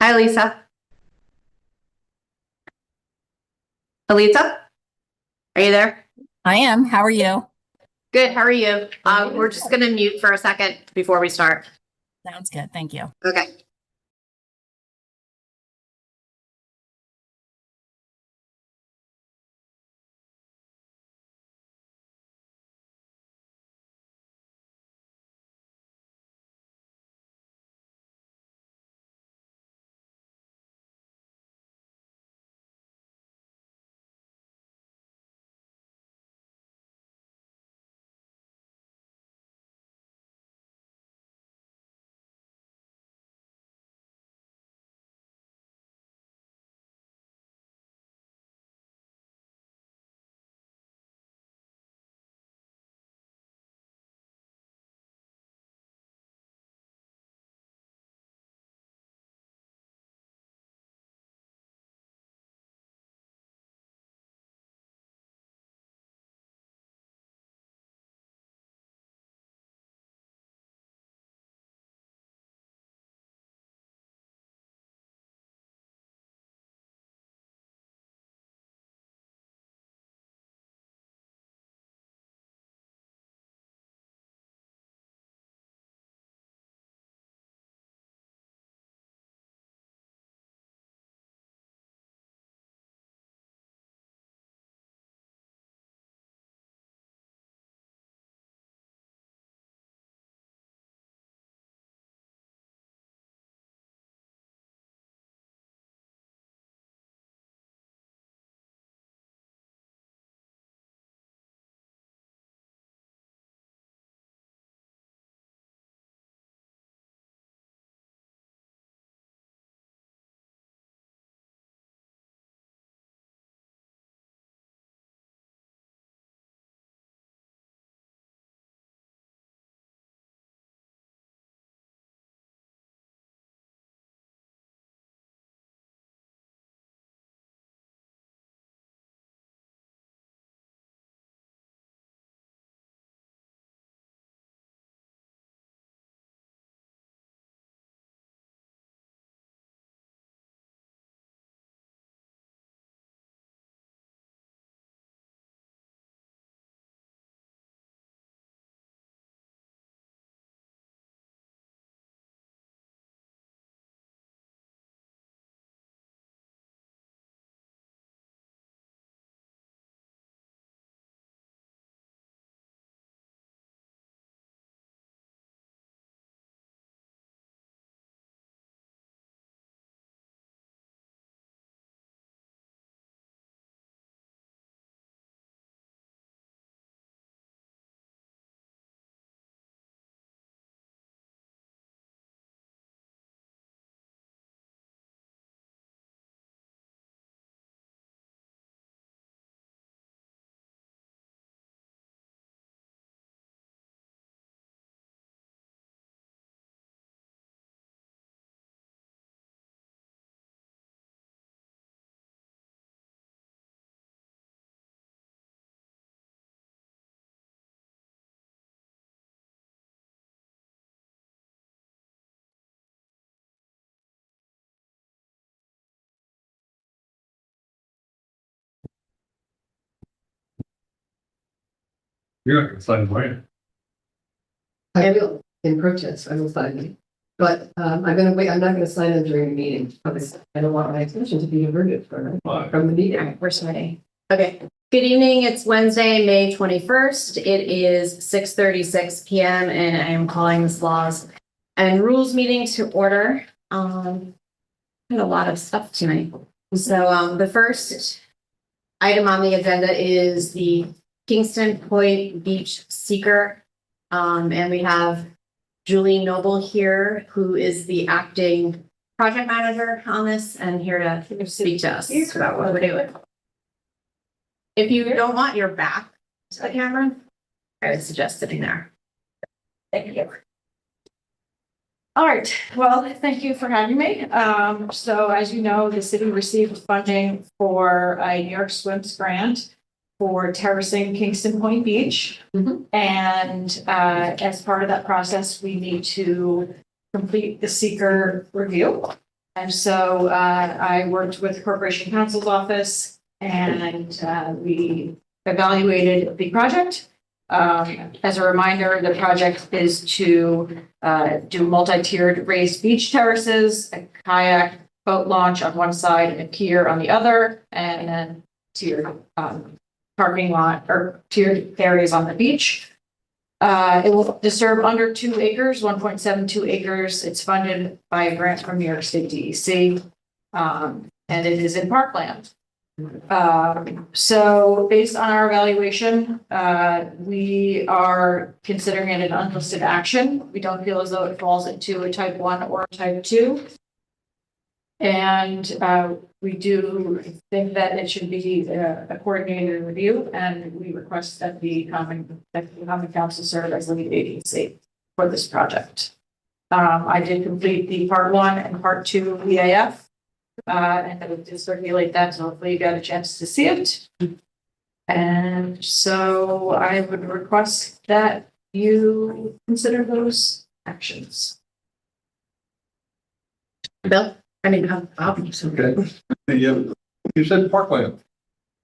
Hi, Lisa. Alita, are you there? I am. How are you? Good. How are you? We're just going to mute for a second before we start. Sounds good. Thank you. Okay. You're not gonna sign mine. I will in protest, I will sign it. But I'm gonna wait, I'm not gonna sign them during the meeting, because I don't want my attention to be diverted from the meeting. We're starting. Okay. Good evening. It's Wednesday, May 21st. It is 6:36 p.m. and I am calling this laws and rules meeting to order. Had a lot of stuff tonight. So the first item on the agenda is the Kingston Point Beach Seeker. And we have Julie Noble here, who is the acting project manager on this and here to speak to us about what we're doing. If you don't want your back to the camera, I would suggest sitting there. Thank you. All right, well, thank you for having me. So as you know, the city received funding for a New York Swims grant for terracing Kingston Point Beach. And as part of that process, we need to complete the seeker review. And so I worked with Corporation Counsel's office and we evaluated the project. As a reminder, the project is to do multi-tiered raised beach terraces, a kayak boat launch on one side, a pier on the other, and then tiered parking lot or tiered areas on the beach. It will disturb under 2 acres, 1.72 acres. It's funded by a grant from New York State DEC. And it is in parkland. So based on our evaluation, we are considering it an unlisted action. We don't feel as though it falls into a type 1 or a type 2. And we do think that it should be a coordinated review, and we request that the common council serve as lead agency for this project. I did complete the part 1 and part 2 EAF, and I will just circulate that, so hopefully you got a chance to see it. And so I would request that you consider those actions. Bill? Okay. You said parkland.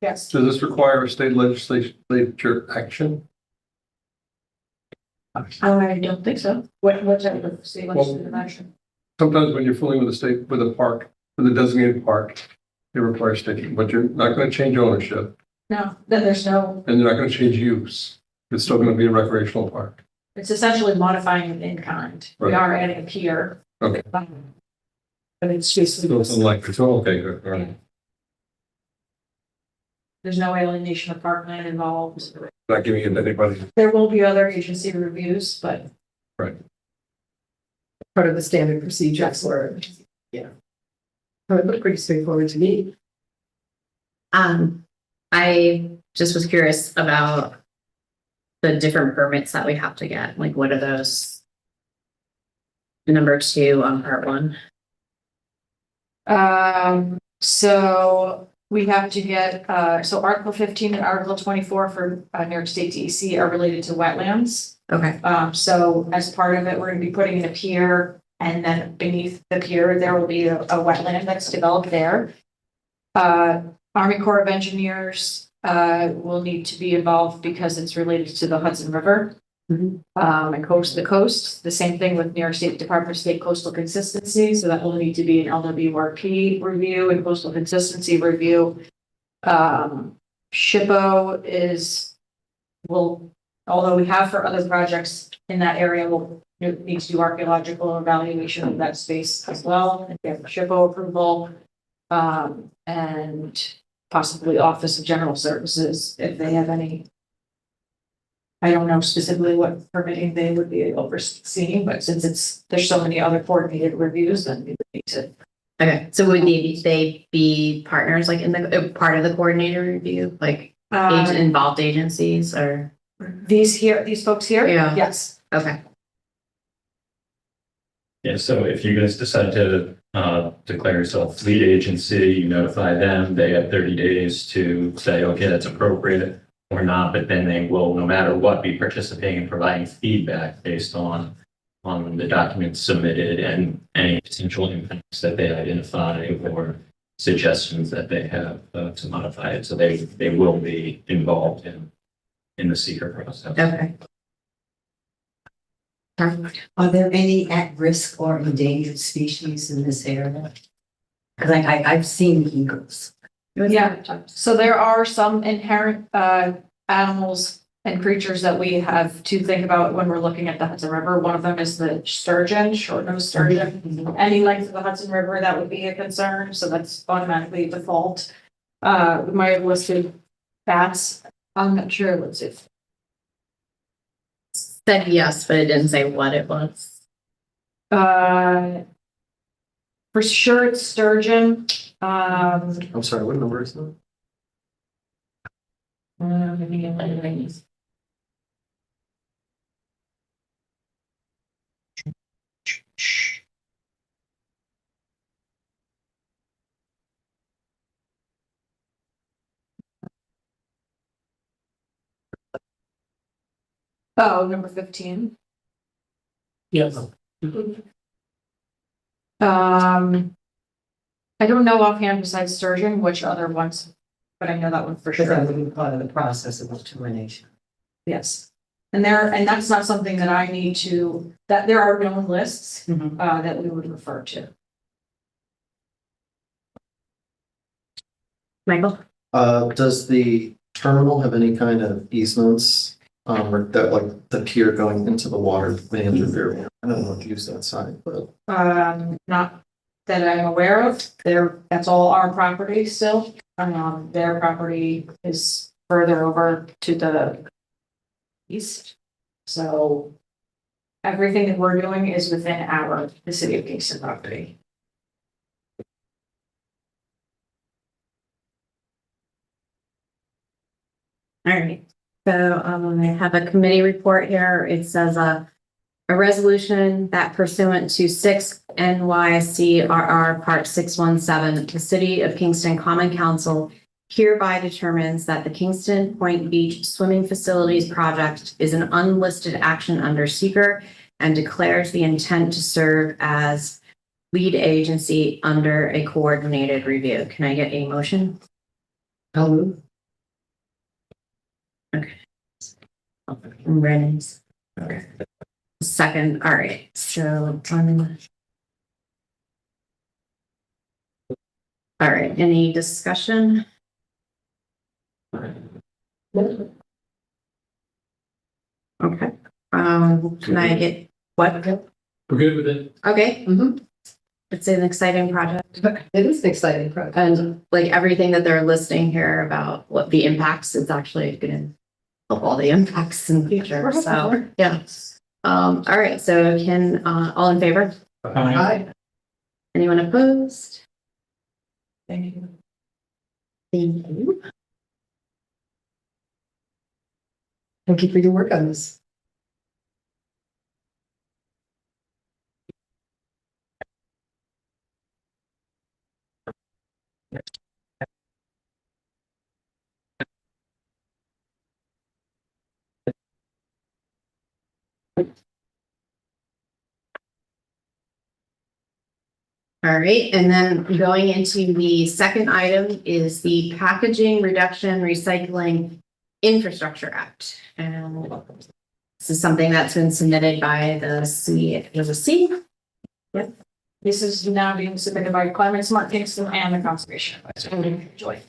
Yes. Does this require a state legislature action? I don't think so. What's that? See, what's the action? Sometimes when you're fooling with the state, with a park, with a designated park, it requires state, but you're not going to change ownership No, then there's no, and you're not going to change use. It's still going to be a recreational park. it's essentially modifying it in kind. We Right. are adding a pier. Okay. But it's So it's basically, like, it's all okay, all right. there's no alienation of parkland involved. Not giving it to anybody. There will be other agency reviews, but Part of the standard procedure for, yeah. It would look pretty straightforward to me. I just was curious about the different permits that we have to get. Like, what are those? Number 2 on part 1. so we have to get, so Article 15 and Article 24 for New York State DEC are related to wetlands. Okay. So as part of it, we're gonna be putting in a pier, and then beneath the pier, there will be a wetland that's developed there. Army Corps of Engineers will need to be involved because it's related to the Hudson River. Mhm. And coast to coast, the same thing with New York State Department of State Coastal Consistency, so that will need to be an LWRP review and coastal consistency review. SHPO although we have for other projects in that area, we'll need to do archaeological evaluation of that space as well. And we have SHPO approval, and possibly Office of General Services if they have any. I don't know specifically what permitting they would be overseeing, but since there's so many other coordinated reviews, then we would need to. Okay. So would they be partners, like in the part of the coordinator review, like involved agencies or? These folks here? Yeah. Yes. Okay. Yeah, so if you guys decide to declare yourself lead agency, you notify them, they have 30 days to say, okay, that's appropriate or not, but then they will, no matter what, be participating and providing feedback based on the documents submitted and any potential impacts that they identify or suggestions that they have to modify it. So they will be involved in the seeker process. Okay. Are there any at-risk or endangered species in this area? Because I've seen eagles. Yeah. So there are some inherent animals and creatures that we have to think about when we're looking at the Hudson River. One of them is the sturgeon, short-nosed sturgeon. Any length of the Hudson River, that would be a concern, so that's automatically default. We might have listed bats. I'm not sure. Let's see. Said yes, but it didn't say what it was. For sure, it's sturgeon. I'm sorry, what number is that? Oh, number 15. Yes. I don't know offhand besides Sturgeon, which other ones, but I know that one for Because that sure. would be part of the process of termination. Yes. And that's not something that I need to, that there are known lists, that we would refer to. Michael? Does the terminal have any kind of easements, or that like the pier going into the water main area? I don't know if you use that side, but Not that I'm aware of, that's all our property still. Their property is further over to the east. So everything that we're doing is within the city of Kingston property. All right, so I have a committee report here. It says a resolution that pursuant to 6 NYCRR Part 617, the City of Kingston Common Council hereby determines that the Kingston Point Beach Swimming Facilities Project is an unlisted action under seeker and declares the intent to serve as lead agency under a coordinated review. Can I get a motion? I'll move. Reynolds. Okay. Second, all right, so all right, any discussion? Okay. Can I get what? We're good with it. Okay, Mhm. it's an exciting project It is an exciting project. and like everything that they're listing here about what the impacts, it's actually gonna help all the impacts in the future, so, yeah. All right, so all in favor? Hi. Anyone opposed? Thank you. Thank you. Thank you for your work on this. All right, and then going into the second item is the Packaging Reduction Recycling Infrastructure Act. And this is something that's been submitted by the C. Yep. This is now being submitted by Climate Smart Kingston and the Conservation Advisory. Joy.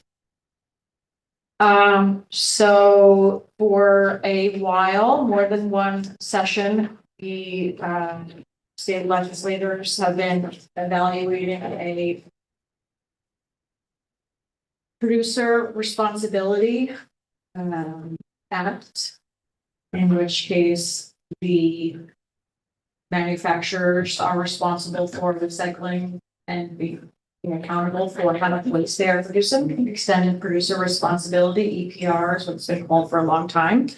So for a while, more than one session, the state legislators have been evaluating a producer responsibility act, in which case the manufacturers are responsible for recycling and being accountable for how much waste they are producing. Extended producer responsibility, EPR, is what's been called for a long time.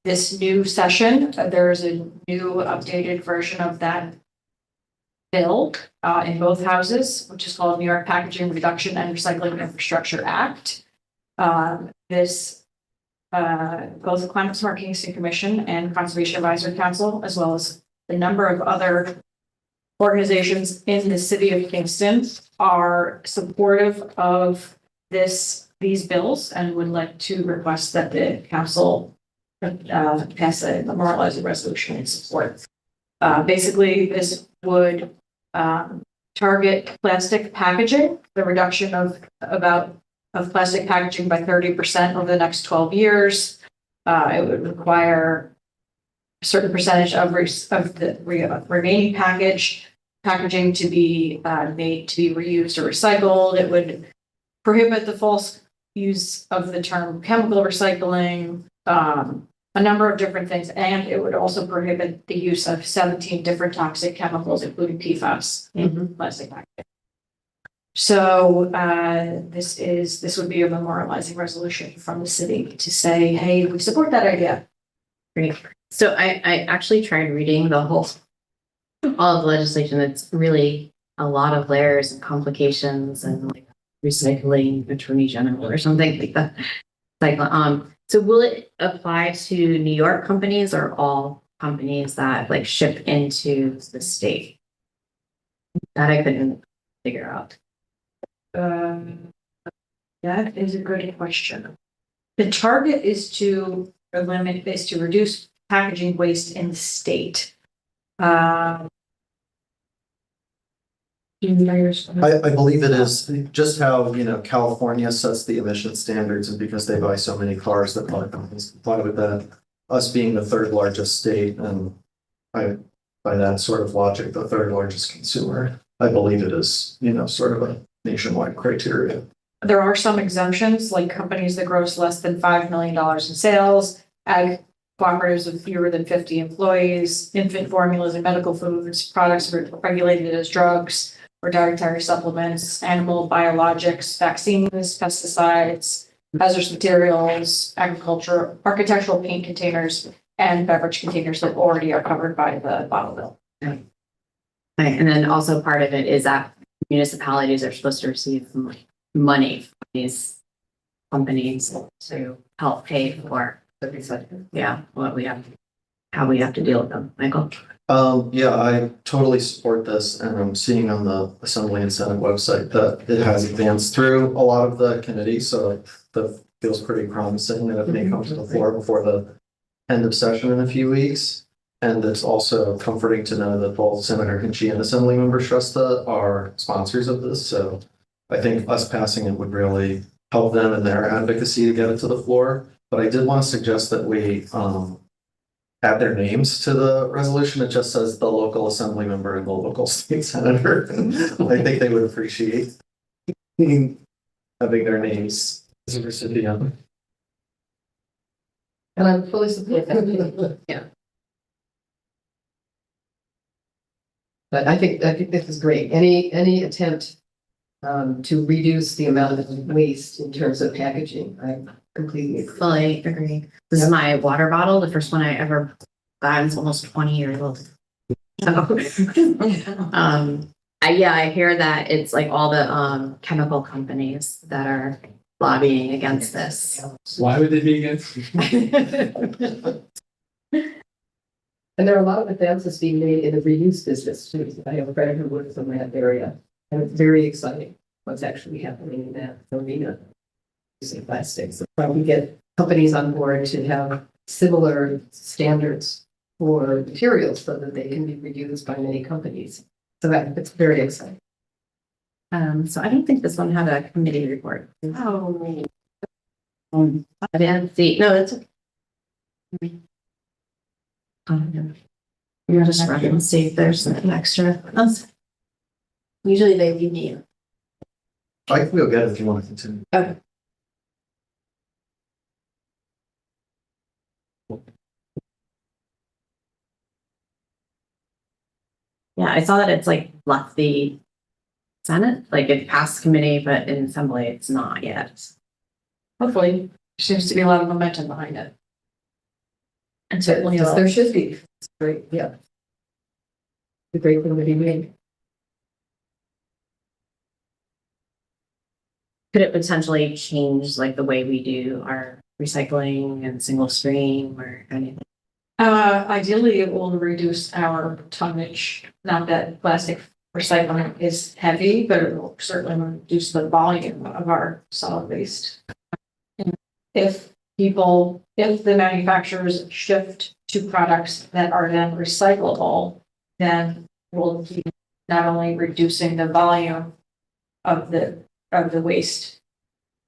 This new session, there's a new updated version of that bill in both houses, which is called New York Packaging Reduction and Recycling Infrastructure Act. Both the Climate Smart Kingston Commission and Conservation Advisory Council, as well as a number of other organizations in the city of Kingston, are supportive of these bills and would like to request that the council pass a memorializing resolution in support. Basically, this would target plastic packaging, the reduction of plastic packaging by 30% over the next 12 years. It would require a certain percentage of the remaining packaging to be made to be reused or recycled. It would prohibit the false use of the term chemical recycling, a number of different things, and it would also prohibit the use of 17 different toxic chemicals, including PFAS, in plastic packaging. So this would be a memorializing resolution from the city to say, hey, we support that idea. Great. So I actually tried reading all of the legislation. It's really a lot of layers and complications and like recycling attorney general or something like that. Like, so will it apply to New York companies or all companies that like ship into the state? That I couldn't figure out. That is a good question. The target is to reduce packaging waste in the state. I believe it is just how, California sets the emission standards and because they buy so many cars that other companies comply with that. Us being the third largest state and by that sort of logic, the third largest consumer, I believe it is, sort of a nationwide criteria. There are some exemptions, like companies that gross less than $5 million in sales, ag cooperatives with fewer than 50 employees, infant formulas and medical foods, products regulated as drugs or dietary supplements, animal biologics, vaccines, pesticides, hazardous materials, agriculture, architectural paint containers, and beverage containers that already are covered by the bottle bill. Right, and then also part of it is that municipalities are supposed to receive money from these companies to help pay for, how we have to deal with them. Michael? Yeah, I totally support this and I'm seeing on the Assembly and Senate website that it has advanced through a lot of the committee, so that feels pretty promising that it may come to the floor before the end of session in a few weeks. And it's also comforting to know that both Senator Hinchey and Assemblymember Shrestha are sponsors of this, so I think us passing it would really help them in their advocacy to get it to the floor. But I did want to suggest that we add their names to the resolution. It just says the local assembly member and the local state senator. I think they would appreciate having their names as a recipient. And I'm fully support that. Yeah. But I think this is great. Any attempt to reduce the amount of waste in terms of packaging, I completely agree. Fully agree. This is my water bottle, the first one I ever got. It's almost 20 years old. So, I hear that it's like all the chemical companies that are lobbying against this. Why would they be against? And there are a lot of advances being made in the reuse business too. I have a friend who works in that area, and it's very exciting what's actually happening in that arena. Using plastics, so probably get companies on board to have similar standards for materials so that they can be reused by many companies. So that it's very exciting. So I don't think this one had a committee report. Oh. I didn't see. No, it's okay. You're just run and see if there's an extra. Usually they leave me. I can go get it if you want to continue. Okay. Yeah, I saw that it's like left the Senate, like it passed committee, but in Assembly it's not yet. Hopefully, there seems to be a lot of momentum behind it. And certainly, Yes, there should be. It's great, yeah. The great thing to be made. Could it potentially change like the way we do our recycling and single stream or anything? ideally, it will reduce our tonnage. Not that plastic recycling is heavy, but it will certainly reduce the volume of our solid waste. And if the manufacturers shift to products that are then recyclable, then we'll be not only reducing the volume of the waste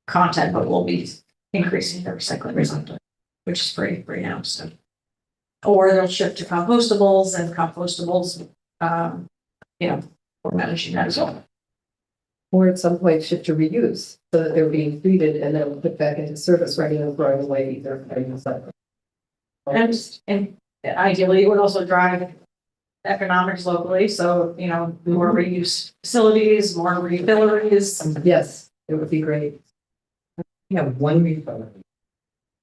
content, but we'll be increasing the recycling, which is great right now. So, or they'll shift to compostables, and compostables, we're managing that as well. Or at some point shift to reuse so that they're being treated and then put back into service rather than throwing away either. And ideally, it would also drive economics locally. So, more reuse facilities, more refilleries. Yes, it would be great. We have one refiller.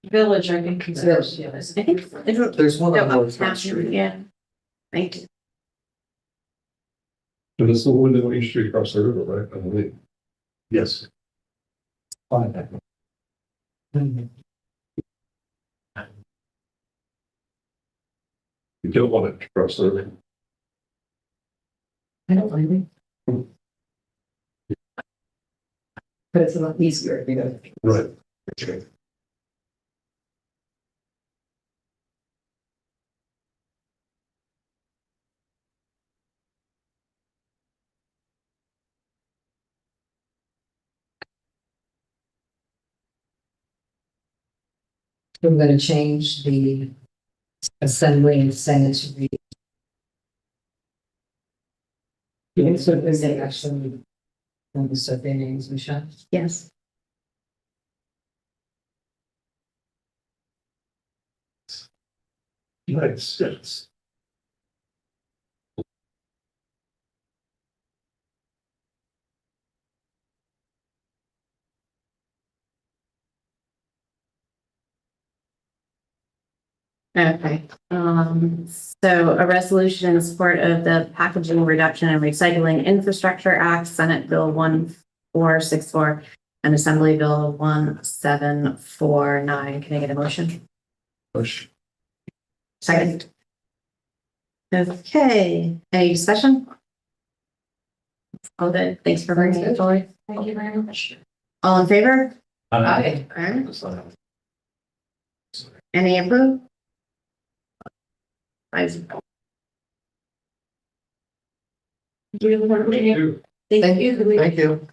Village, I think, considers. Yeah. I think There's one on North Front Street. yeah. Thank you. So this is the one that Main Street across the river, right? I believe. Yes. You don't want it to cross the river. I don't mind it. But it's a lot easier, you know. Right. I'm gonna change the Assembly and Senate to read. So is it actually, so their names, Michelle? Yes. Nice, yes. Okay, so a resolution in support of the Packaging Reduction and Recycling Infrastructure Act, Senate Bill 1464, and Assembly Bill 1749. Can I get a motion? Push. Second. Okay, any discussion? All good, thanks for bringing it forward. Thank you very much. All in favor? Aye. Alright. Any approved? Thank you. Thank you. Thank you.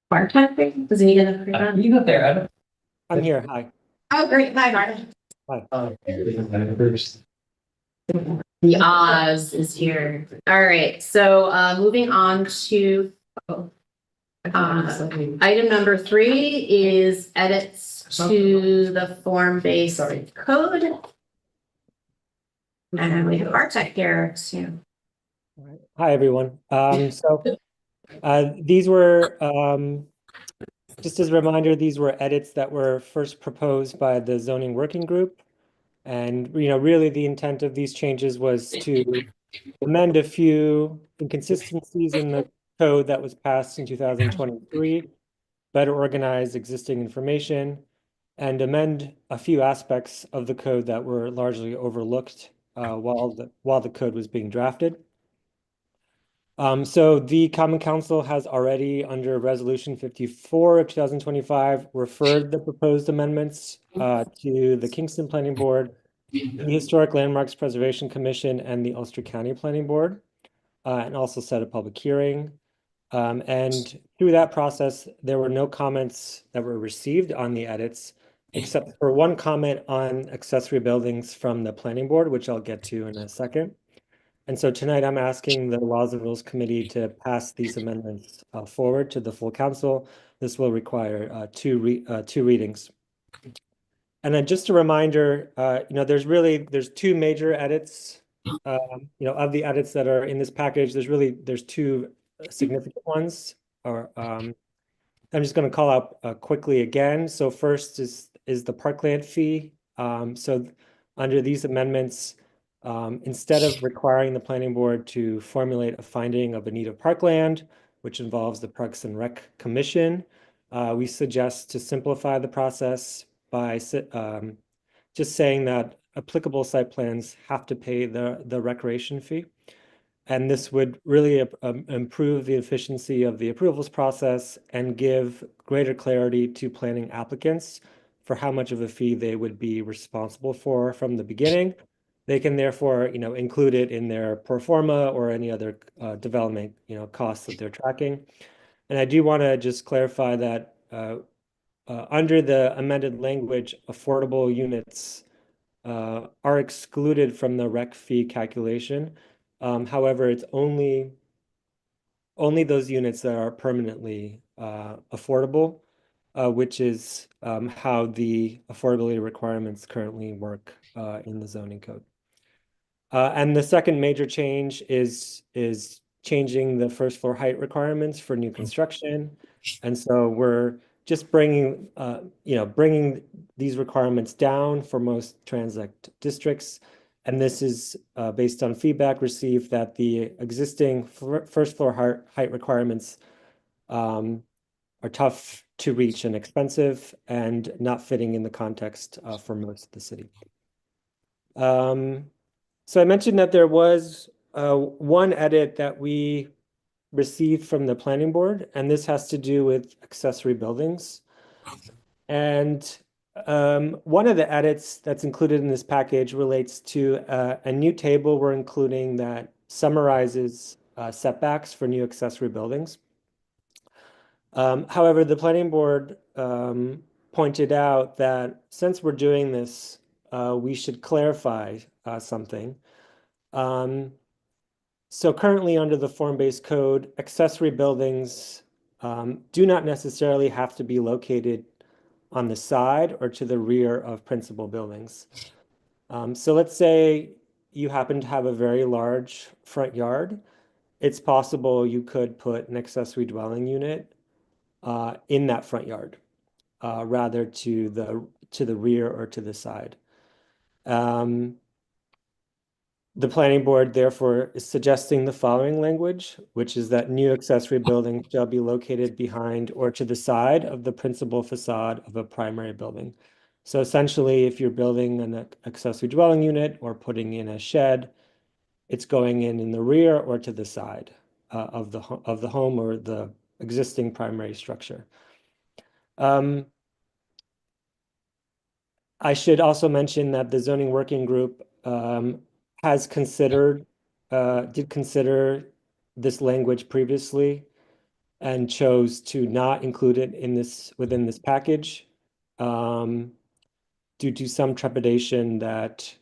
Part time thing? Does he get a free one? You got there, Adam. I'm here. Hi. Oh, great. Hi, Martin. First. The Oz is here. All right, so moving on to item number 3 is edits to the form-based code. And we have Bartek here too. Hi, everyone. These were, just as a reminder, these were edits that were first proposed by the zoning working group. And, really the intent of these changes was to amend a few inconsistencies in the code that was passed in 2023, better organize existing information, and amend a few aspects of the code that were largely overlooked while the code was being drafted. So the Common Council has already, under Resolution 54 of 2025, referred the proposed amendments to the Kingston Planning Board, the Historic Landmarks Preservation Commission, and the Ulster County Planning Board, and also set a public hearing. And through that process, there were no comments that were received on the edits, except for one comment on accessory buildings from the Planning Board, which I'll get to in a second. And so tonight I'm asking the Laws and Rules Committee to pass these amendments forward to the full council. This will require two readings. And then just a reminder, there's two major edits, of the edits that are in this package. There's two significant ones. I'm just going to call out quickly again. So first is the parkland fee. So under these amendments, instead of requiring the planning board to formulate a finding of a need of parkland, which involves the Parks and Rec Commission, we suggest to simplify the process by just saying that applicable site plans have to pay the recreation fee. And this would really improve the efficiency of the approvals process and give greater clarity to planning applicants for how much of a fee they would be responsible for from the beginning. They can therefore, include it in their pro forma or any other development, costs that they're tracking. And I do want to just clarify that under the amended language, affordable units are excluded from the rec fee calculation. However, it's only those units that are permanently affordable, which is how the affordability requirements currently work in the zoning code. And the second major change is changing the first floor height requirements for new construction. And so we're just bringing these requirements down for most transit districts. And this is based on feedback received that the existing first floor height requirements are tough to reach and expensive and not fitting in the context for most of the city. So I mentioned that there was one edit that we received from the planning board, and this has to do with accessory buildings. And one of the edits that's included in this package relates to a new table we're including that summarizes setbacks for new accessory buildings. However, the planning board pointed out that since we're doing this, we should clarify something. So currently under the form-based code, accessory buildings do not necessarily have to be located on the side or to the rear of principal buildings. So let's say you happen to have a very large front yard. It's possible you could put an accessory dwelling unit in that front yard, rather to the rear or to the side. The planning board therefore is suggesting the following language, which is that new accessory buildings shall be located behind or to the side of the principal facade of a primary building. So essentially, if you're building an accessory dwelling unit or putting in a shed, it's going in the rear or to the side of the home or the existing primary structure. I should also mention that the zoning working group has did consider this language previously and chose to not include it within this package due to some trepidation that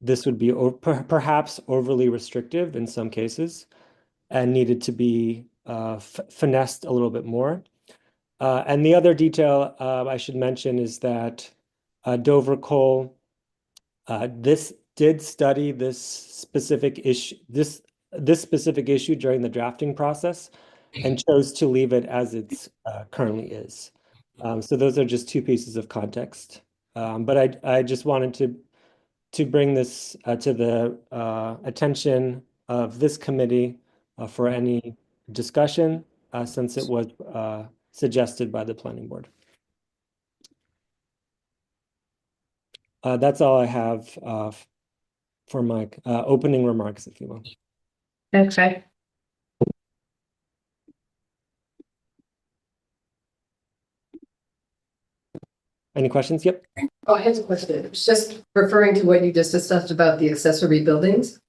this would be perhaps overly restrictive in some cases and needed to be finessed a little bit more. And the other detail I should mention is that Dover Cole this did study this specific issue during the drafting process and chose to leave it as it's currently is. So those are just two pieces of context. But I just wanted to bring this to the attention of this committee for any discussion since it was suggested by the planning board. That's all I have for my opening remarks, if you will. Okay. Any questions? Yep. Oh, I have a question. It's just referring to what you just discussed about the accessory buildings.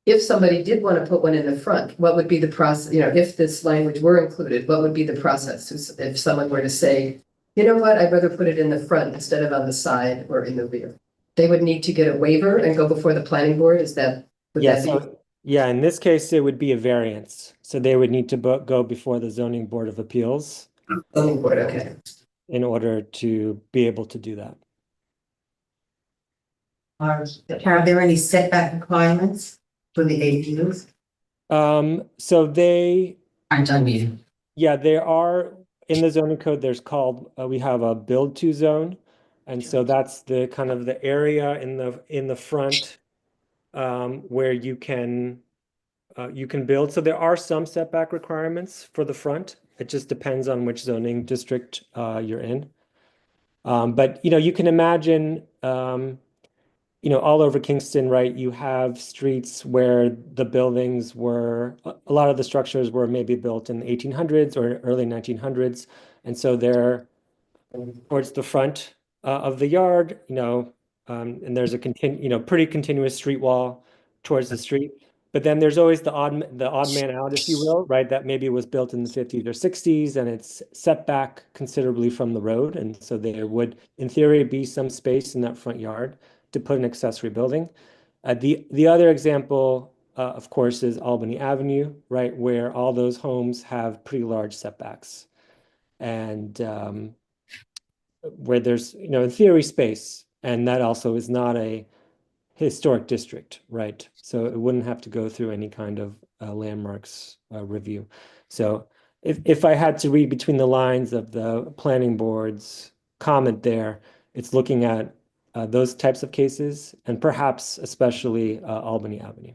If somebody did want to put one in the front, what would be the process? You know, if this language were included, what would be the process? If someone were to say, you know what, I'd rather put it in the front instead of on the side or in the rear. They would need to get a waiver and go before the planning board. Is that? Yeah, in this case, it would be a variance. So they would need to go before the Zoning Board of Appeals. Zoning board, okay. In order to be able to do that. Are there any setback requirements for the ADUs? So they, I mean, yeah, there are in the zoning code, there's called, we have a build to zone. And so that's the kind of the area in the front where you can build. So there are some setback requirements for the front. It just depends on which zoning district you're in. But you can imagine all over Kingston, right? You have streets where the buildings were, a lot of the structures were maybe built in the 1800s or early 1900s. And so they're towards the front of the yard, and there's a pretty continuous street wall towards the street. But then there's always the odd man out, if you will, right? That maybe was built in the 50s or 60s and it's set back considerably from the road. And so there would, in theory, be some space in that front yard to put an accessory building. The other example, of course, is Albany Avenue, right? Where all those homes have pretty large setbacks. And where there's, in theory, space. And that also is not a historic district, right? So it wouldn't have to go through any kind of landmarks review. So if I had to read between the lines of the planning board's comment there, it's looking at those types of cases and perhaps especially Albany Avenue.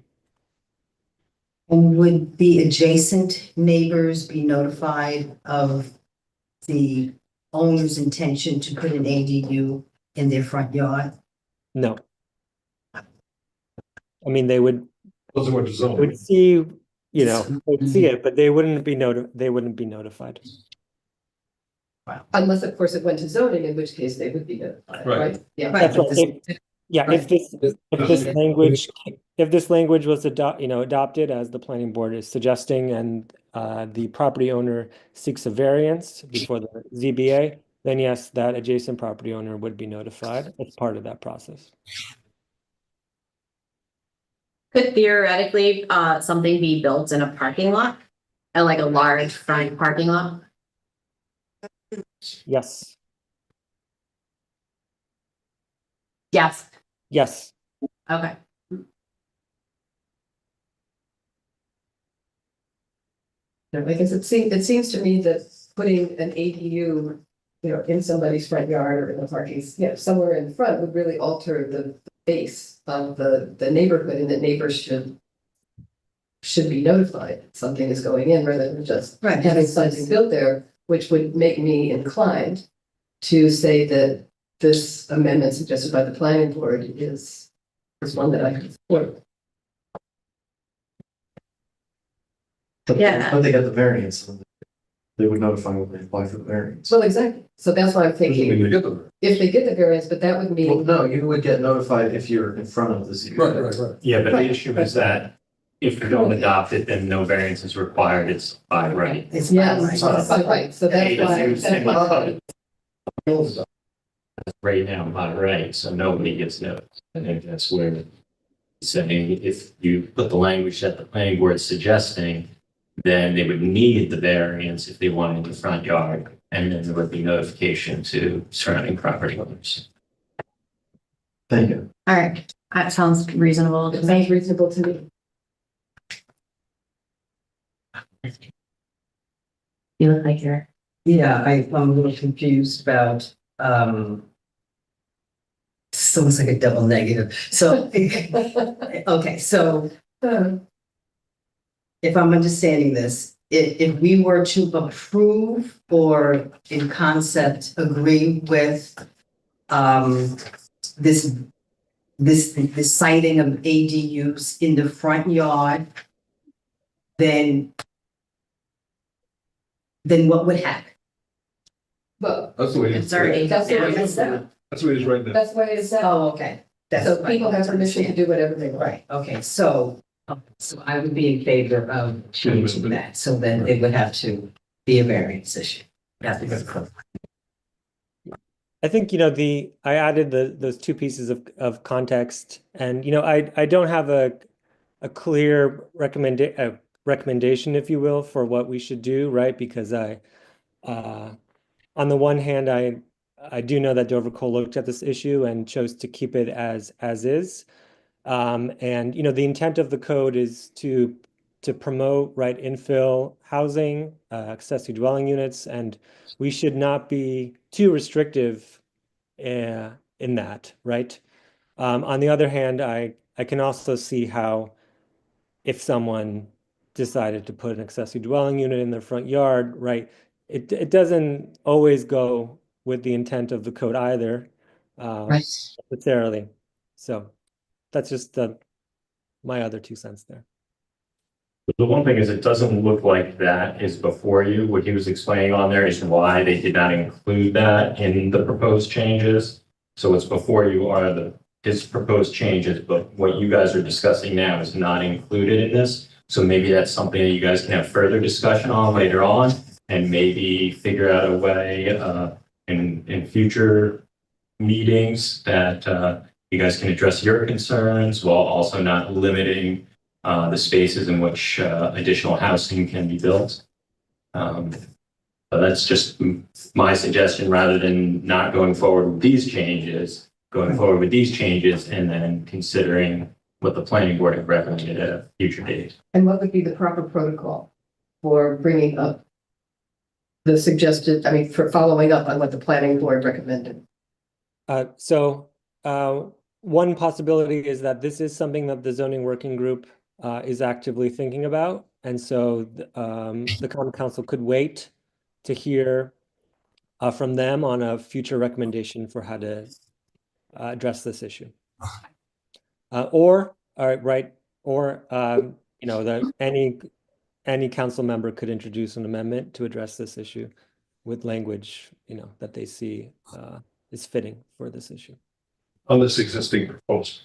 And would the adjacent neighbors be notified of the owner's intention to put an ADU in their front yard? No. I mean, they would Those are what the zone. would see, would see it, but they wouldn't be notified. Unless, of course, it went to zoning, in which case they would be notified, Right. right? Yeah. That's right. Yeah, if this language was adopted as the planning board is suggesting, and the property owner seeks a variance before the ZBA, then yes, that adjacent property owner would be notified as part of that process. Could theoretically, something be built in a parking lot? And like a large front parking lot? Yes, Yes, yes. okay. Because it seems to me that putting an ADU, in somebody's front yard or in the parking, somewhere in the front would really alter the face of the neighborhood, and that neighbors should be notified that something is going in rather than just Right. having something built there, which would make me inclined to say that this amendment suggested by the planning board is one that I can support. Yeah. But they get the variance, and they would notify when they apply for the variance. Well, exactly. So that's why I'm thinking, Assuming they get them. if they get the variance, but that would Well, mean, no, you would get notified if you're in front of the ZBA. Right. Yeah, but the issue is that if you don't adopt it, then no variance is required. It's by right. It's yeah, by right. right, so that's Hey, why. it's that's why- Right now, by right, so nobody gets noticed. I think that's where saying if you put the language that the planning board is suggesting, then they would need the variance if they wanted the front yard, and then there would be notification to surrounding property owners. Thank you. All right, that sounds reasonable to It sounds me. reasonable to me. You look like you're. Yeah, I'm a little confused about, it's almost like a double negative. So, okay, so if I'm understanding this, if we were to approve or in concept agree with this siting of ADUs in the front yard, then what would happen? Well, That's the way it It's is. already. that's the way it is now. That's the way it is right now. That's why it's set. Oh, okay. That's So what I people have don't permission to understand. do whatever they want. Right, okay, so I would be in favor of changing that, so then it would have to be a variance issue. I think, I added those two pieces of context, and, I don't have a clear recommendation, if you will, for what we should do, right? Because on the one hand, I do know that Dover Cole looked at this issue and chose to keep it as is. And, the intent of the code is to promote, right, infill housing, accessory dwelling units, and we should not be too restrictive in that, right? On the other hand, I can also see how if someone decided to put an accessory dwelling unit in their front yard, right, it doesn't always go with the intent of the code either, necessarily. So that's just my other 2 cents there. The one thing is, it doesn't look like that is before you. What he was explaining on there is why they did not include that in the proposed changes. So what's before you are his proposed changes, but what you guys are discussing now is not included in this. So maybe that's something that you guys can have further discussion on later on, and maybe figure out a way in future meetings that you guys can address your concerns while also not limiting the spaces in which additional housing can be built. So that's just my suggestion, rather than not going forward with these changes, going forward with these changes and then considering what the planning board had recommended at a future date. And what would be the proper protocol for bringing up the suggested, for following up on what the planning board recommended? So one possibility is that this is something that the zoning working group is actively thinking about. And so the Common Council could wait to hear from them on a future recommendation for how to address this issue. Or any council member could introduce an amendment to address this issue with language, that they see is fitting for this issue. On this existing proposal.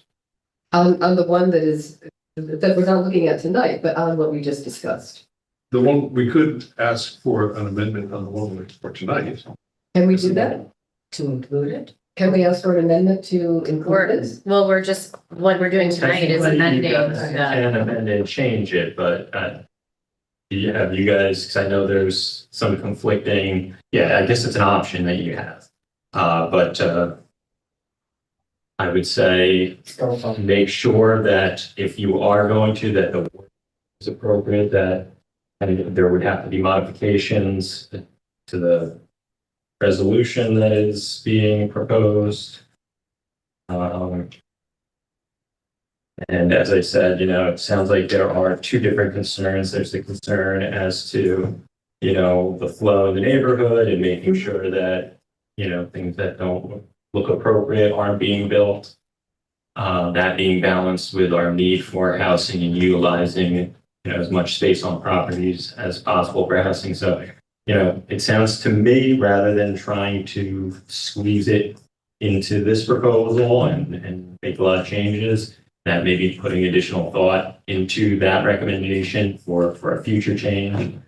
On the one that we're not looking at tonight, but on what we just discussed. The one, we could ask for an amendment on the one for tonight. Can we do that? To include it? Can we ask for an amendment to include this? Well, what we're doing tonight is amending And amend and change it, but have you guys, because I know there's some conflicting, I guess it's an option that you have. But I would say make sure that if you are going to, that the word is appropriate, that there would have to be modifications to the resolution that is being proposed. And as I said, it sounds like there are two different concerns. There's the concern as to, the flow in the neighborhood and making sure that, things that don't look appropriate aren't being built. That being balanced with our need for housing and utilizing, as much space on properties as possible for housing. So, it sounds to me, rather than trying to squeeze it into this proposal and make a lot of changes, that maybe putting additional thought into that recommendation for a future change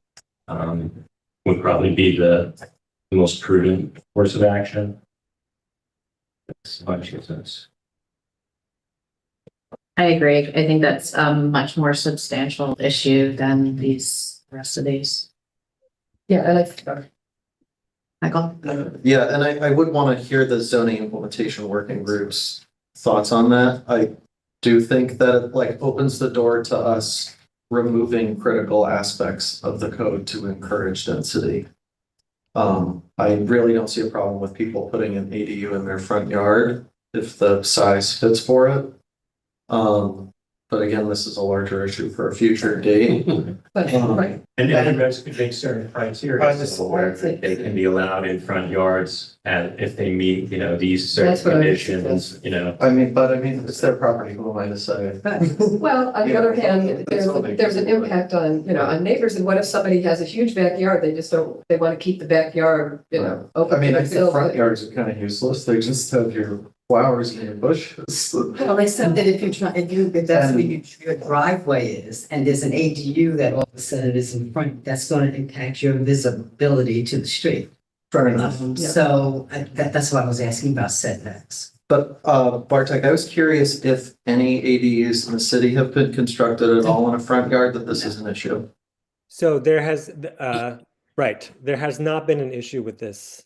would probably be the most prudent course of action. That's my 2 cents. I agree. I think that's a much more substantial issue than these rest of these. Yeah, I like. Michael? Yeah, and I would want to hear the zoning implementation working group's thoughts on that. I do think that it opens the door to us removing critical aspects of the code to encourage density. I really don't see a problem with people putting an ADU in their front yard if the size fits for it. But again, this is a larger issue for a future date. But, right. And you guys could make certain criteria so where they can be allowed in front yards and if they meet, these certain That's what I was conditions, But it's their property, who am I to say? Well, on the other hand, there's an impact on, on neighbors, and what if somebody has a huge backyard, they want to keep the backyard, open. I mean, I think themselves. front yards are kind of useless. They just have your flowers and your bushes. Well, except that if that's where your driveway is, and there's an ADU that all of a sudden is in front, that's going to impact your visibility to the street. Fair enough. So that's why I was asking about setbacks. But Bartek, I was curious if any ADUs in the city have been constructed at all in a front yard, that this is an issue. So there has, there has not been an issue with this.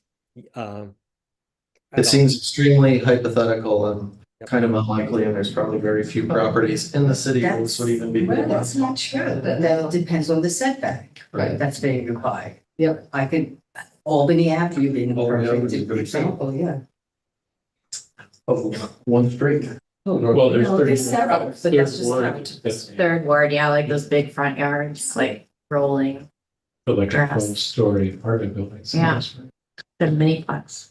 It seems extremely hypothetical and kind of unlikely, and there's probably very few properties in the city where this would even be. Well, that's not true. That depends on the setback. Right. That's being required. Yep. I think Albany Avenue being a Albany Avenue perfect is a good example, yeah. Of one street. well, there's No, there's several, but that's just ward. third ward, like those big front yards, rolling, But like a full story apartment buildings. Yeah. the miniplex.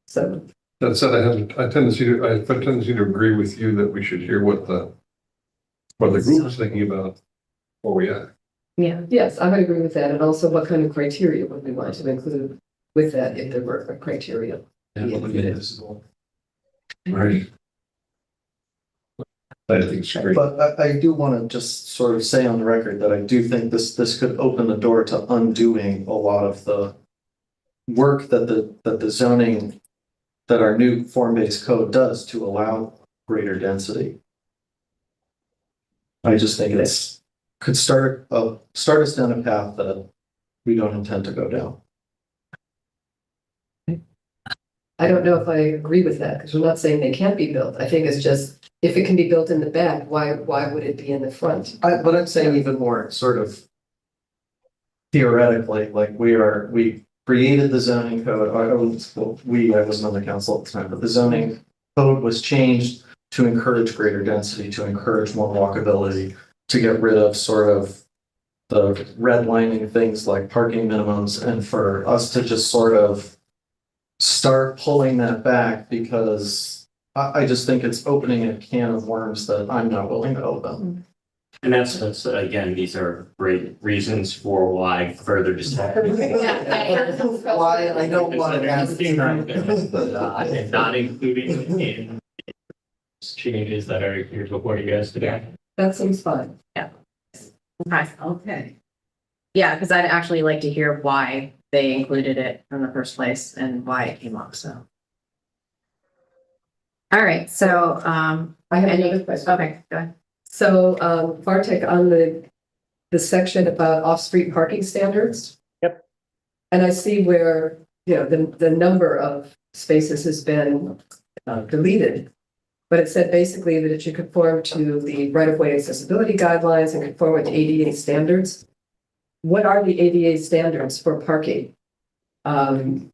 So, That said, I have a tendency to agree with you that we should hear what the group is thinking about before we act. Yeah. yes, I would agree with that, and also what kind of criteria would we want to include with that if there were a criteria? Right. I think it's great. But I do want to just sort of say on the record that I do think this could open the door to undoing a lot of the work that the zoning, that our new form-based code does to allow greater density. I just think could start us down a path that we don't intend to go down. I don't know if I agree with that, because we're not saying they can't be built. I think it's just, if it can be built in the back, why would it be in the front? But I'm saying even more sort of theoretically, we created the zoning code. I wasn't on the council at the time, but the zoning code was changed to encourage greater density, to encourage more walkability, to get rid of sort of the redlining things like parking minimums and for us to just sort of start pulling that back because I just think it's opening a can of worms that I'm not willing to open. And that's, again, these are great reasons for why further discussion. Why I don't want to ask. And not including in changes that are here before you guys today. That seems fine. Okay. Okay. Yeah, because I'd actually like to hear why they included it in the first place and why it came up, so. All right, so, I have Any- another question. okay, go ahead. So, Bartek, on the section about off-street parking standards. Yep. And I see where, the number of spaces has been deleted. But it said basically that it should conform to the right-of-way accessibility guidelines and conform with ADA standards. What are the ADA standards for parking? When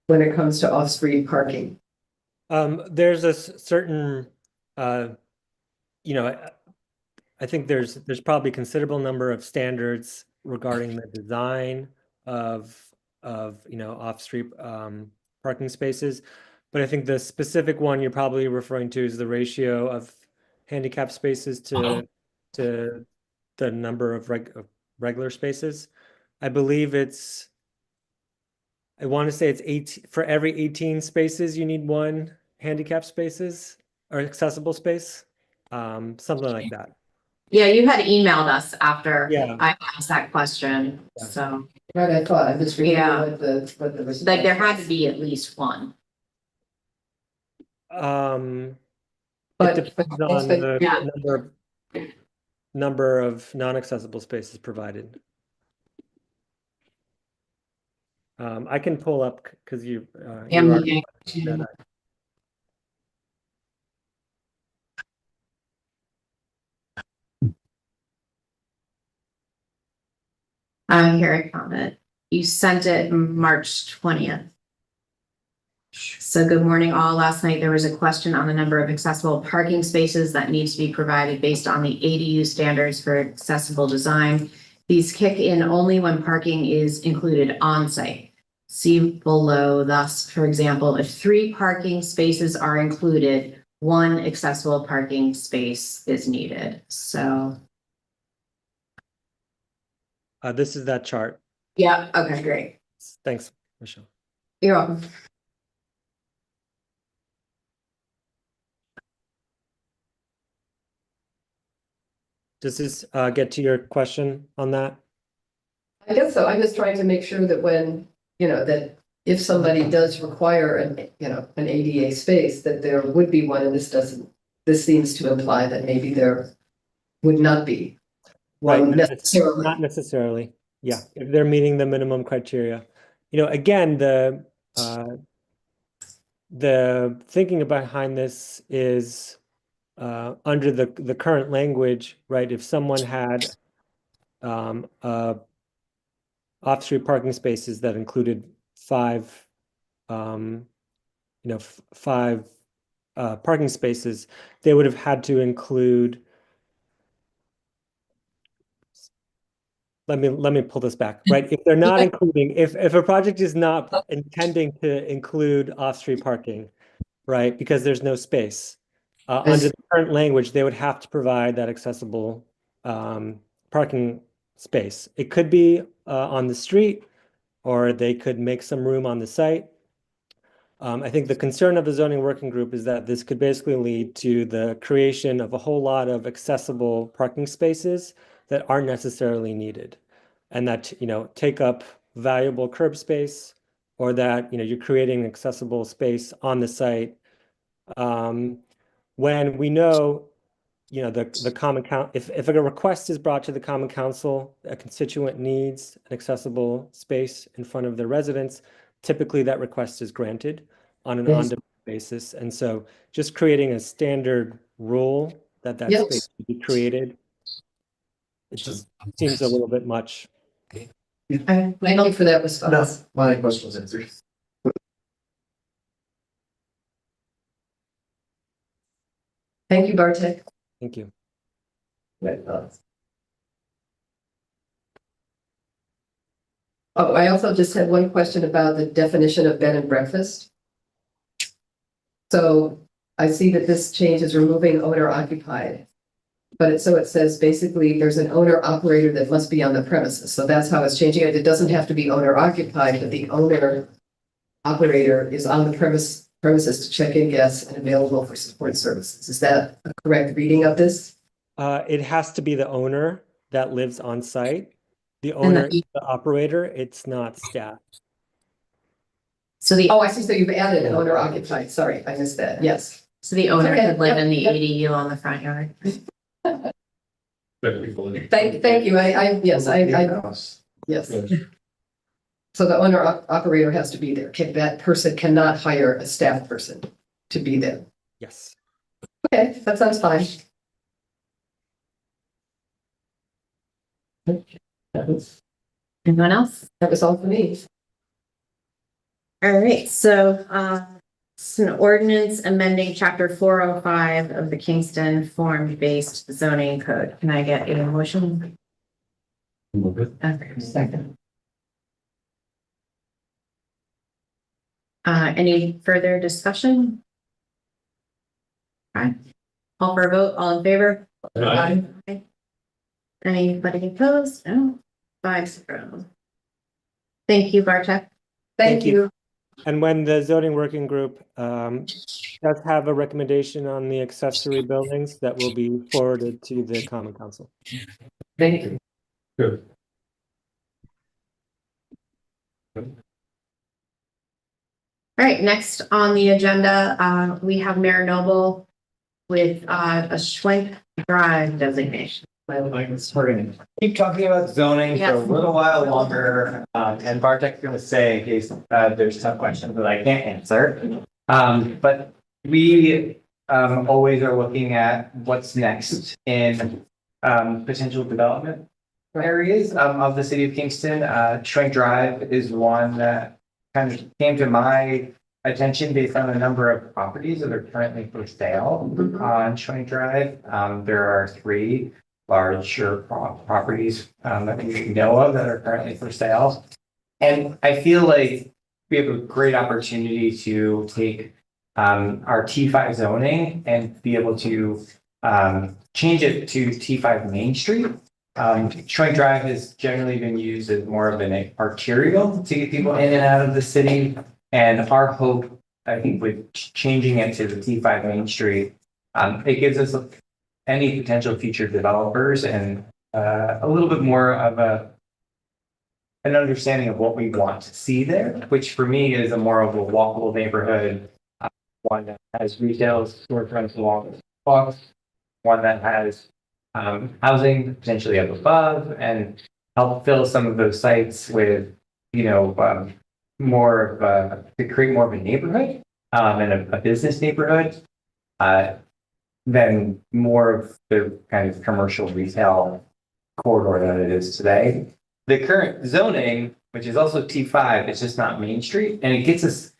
it comes to off-street parking? There's a certain, I think there's probably a considerable number of standards regarding the design of off-street parking spaces. But I think the specific one you're probably referring to is the ratio of handicap spaces to the number of regular spaces. I believe I want to say it's 8 for every 18 spaces, you need 1 handicap spaces or accessible space, something like that. Yeah, you had emailed us after Yeah. I asked that question, Yeah. so, Right, I thought, I'm just reading Yeah. what the response like, there had to was. be at least one. It But- depends but- on the Yeah. number of non-accessible spaces provided. I can pull up because you. Yeah, I'm you are- looking. Here I found it. You sent it March 20th. So good morning all. Last night there was a question on the number of accessible parking spaces that need to be provided based on the ADU standards for accessible design. These kick in only when parking is included on site. See below, thus, for example, if 3 parking spaces are included, 1 accessible parking space is needed. So, This is that chart. yeah, okay, great. Thanks, Michelle. You're welcome. Does this get to your question on that? I guess so. I'm just trying to make sure that when, that if somebody does require an ADA space, that there would be one, and this seems to imply that maybe there would not be one Right, necessarily. not necessarily. Yeah, if they're meeting the minimum criteria. Again, the thinking behind this is under the current language, right? If someone had off-street parking spaces that included 5 parking spaces, they would have had to include. Let me pull this back, right? If they're not including, if a project is not intending to include off-street parking, right, because there's no space, under the current language, they would have to provide that accessible parking space. It could be on the street, or they could make some room on the site. I think the concern of the zoning working group is that this could basically lead to the creation of a whole lot of accessible parking spaces that aren't necessarily needed, and that take up valuable curb space, or that you're creating accessible space on the site. When we know the common council, if a request is brought to the common council, a constituent needs an accessible space in front of their residents, typically that request is granted on an on-demand basis. And so just creating a standard rule that Yes. space should be created, it just seems a little bit much. Thank you for that No, response. my question was answered. Thank you, Bartek. Thank you. Oh, I also just had one question about the definition of bed and breakfast. So I see that this change is removing owner occupied. But it says basically there's an owner operator that must be on the premises. So that's how it's changing it. It doesn't have to be owner occupied, but the owner operator is on the premises to check in guests and available for support services. Is that a correct reading of this? It has to be the owner that lives on site. The And owner is the operator, it's not staff. So the, Oh, I see. So you've added owner occupied. Sorry, I missed that. Yes. so the owner Okay, could live in the yep. ADU on the front yard. Thank you. Yes, yes. So the owner operator has to be there. That person cannot hire a staff person to be there. Yes. Okay, that sounds fine. Anyone else? That was all for me. All right, so it's an ordinance amending chapter 405 of the Kingston form-based zoning code. Can I get a motion? Okay. Second. Any further discussion? All right, call for a vote, all in favor? Aye. Anybody opposed? No, 5-0. Thank you, Bartek. Thank you. And when the zoning working group does have a recommendation on the accessory buildings, that will be forwarded to the Common Council. Thank you. Good. All right, next on the agenda, we have Mayor Noble with a Schwenk Drive designation. We're gonna keep talking about zoning for a Yes. little while longer, and Bartek's gonna say in case there's some questions that I can't answer. But we always are looking at what's next in potential development areas of the city of Kingston. Schwenk Drive is one that kind of came to my attention based on a number of properties that are currently for sale on Schwenk Drive. There are 3 larger properties that we know of that are currently for sale. And I feel like we have a great opportunity to take our T5 zoning and be able to change it to T5 Main Street. Schwenk Drive has generally been used as more of an arterial to get people in and out of the city. And our hope, I think, with changing it to the T5 Main Street, it gives us any potential future developers and a little bit more of an understanding of what we want to see there, which for me is a more of a walkable neighborhood, one that has retail storefronts along the walks, one that has housing potentially up above, and help fill some of those sites with, more of to create more of a neighborhood and a business neighborhood. Than more of the kind of commercial retail corridor that it is today. The current zoning, which is also T5, it's just not Main Street, and it gets us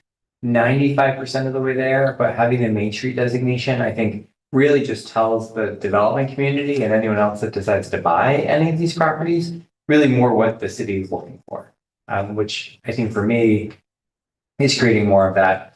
95% of the way there, but having the Main Street designation, I think, really just tells the development community and anyone else that decides to buy any of these properties, really more what the city is looking for, which I think for me is creating more of that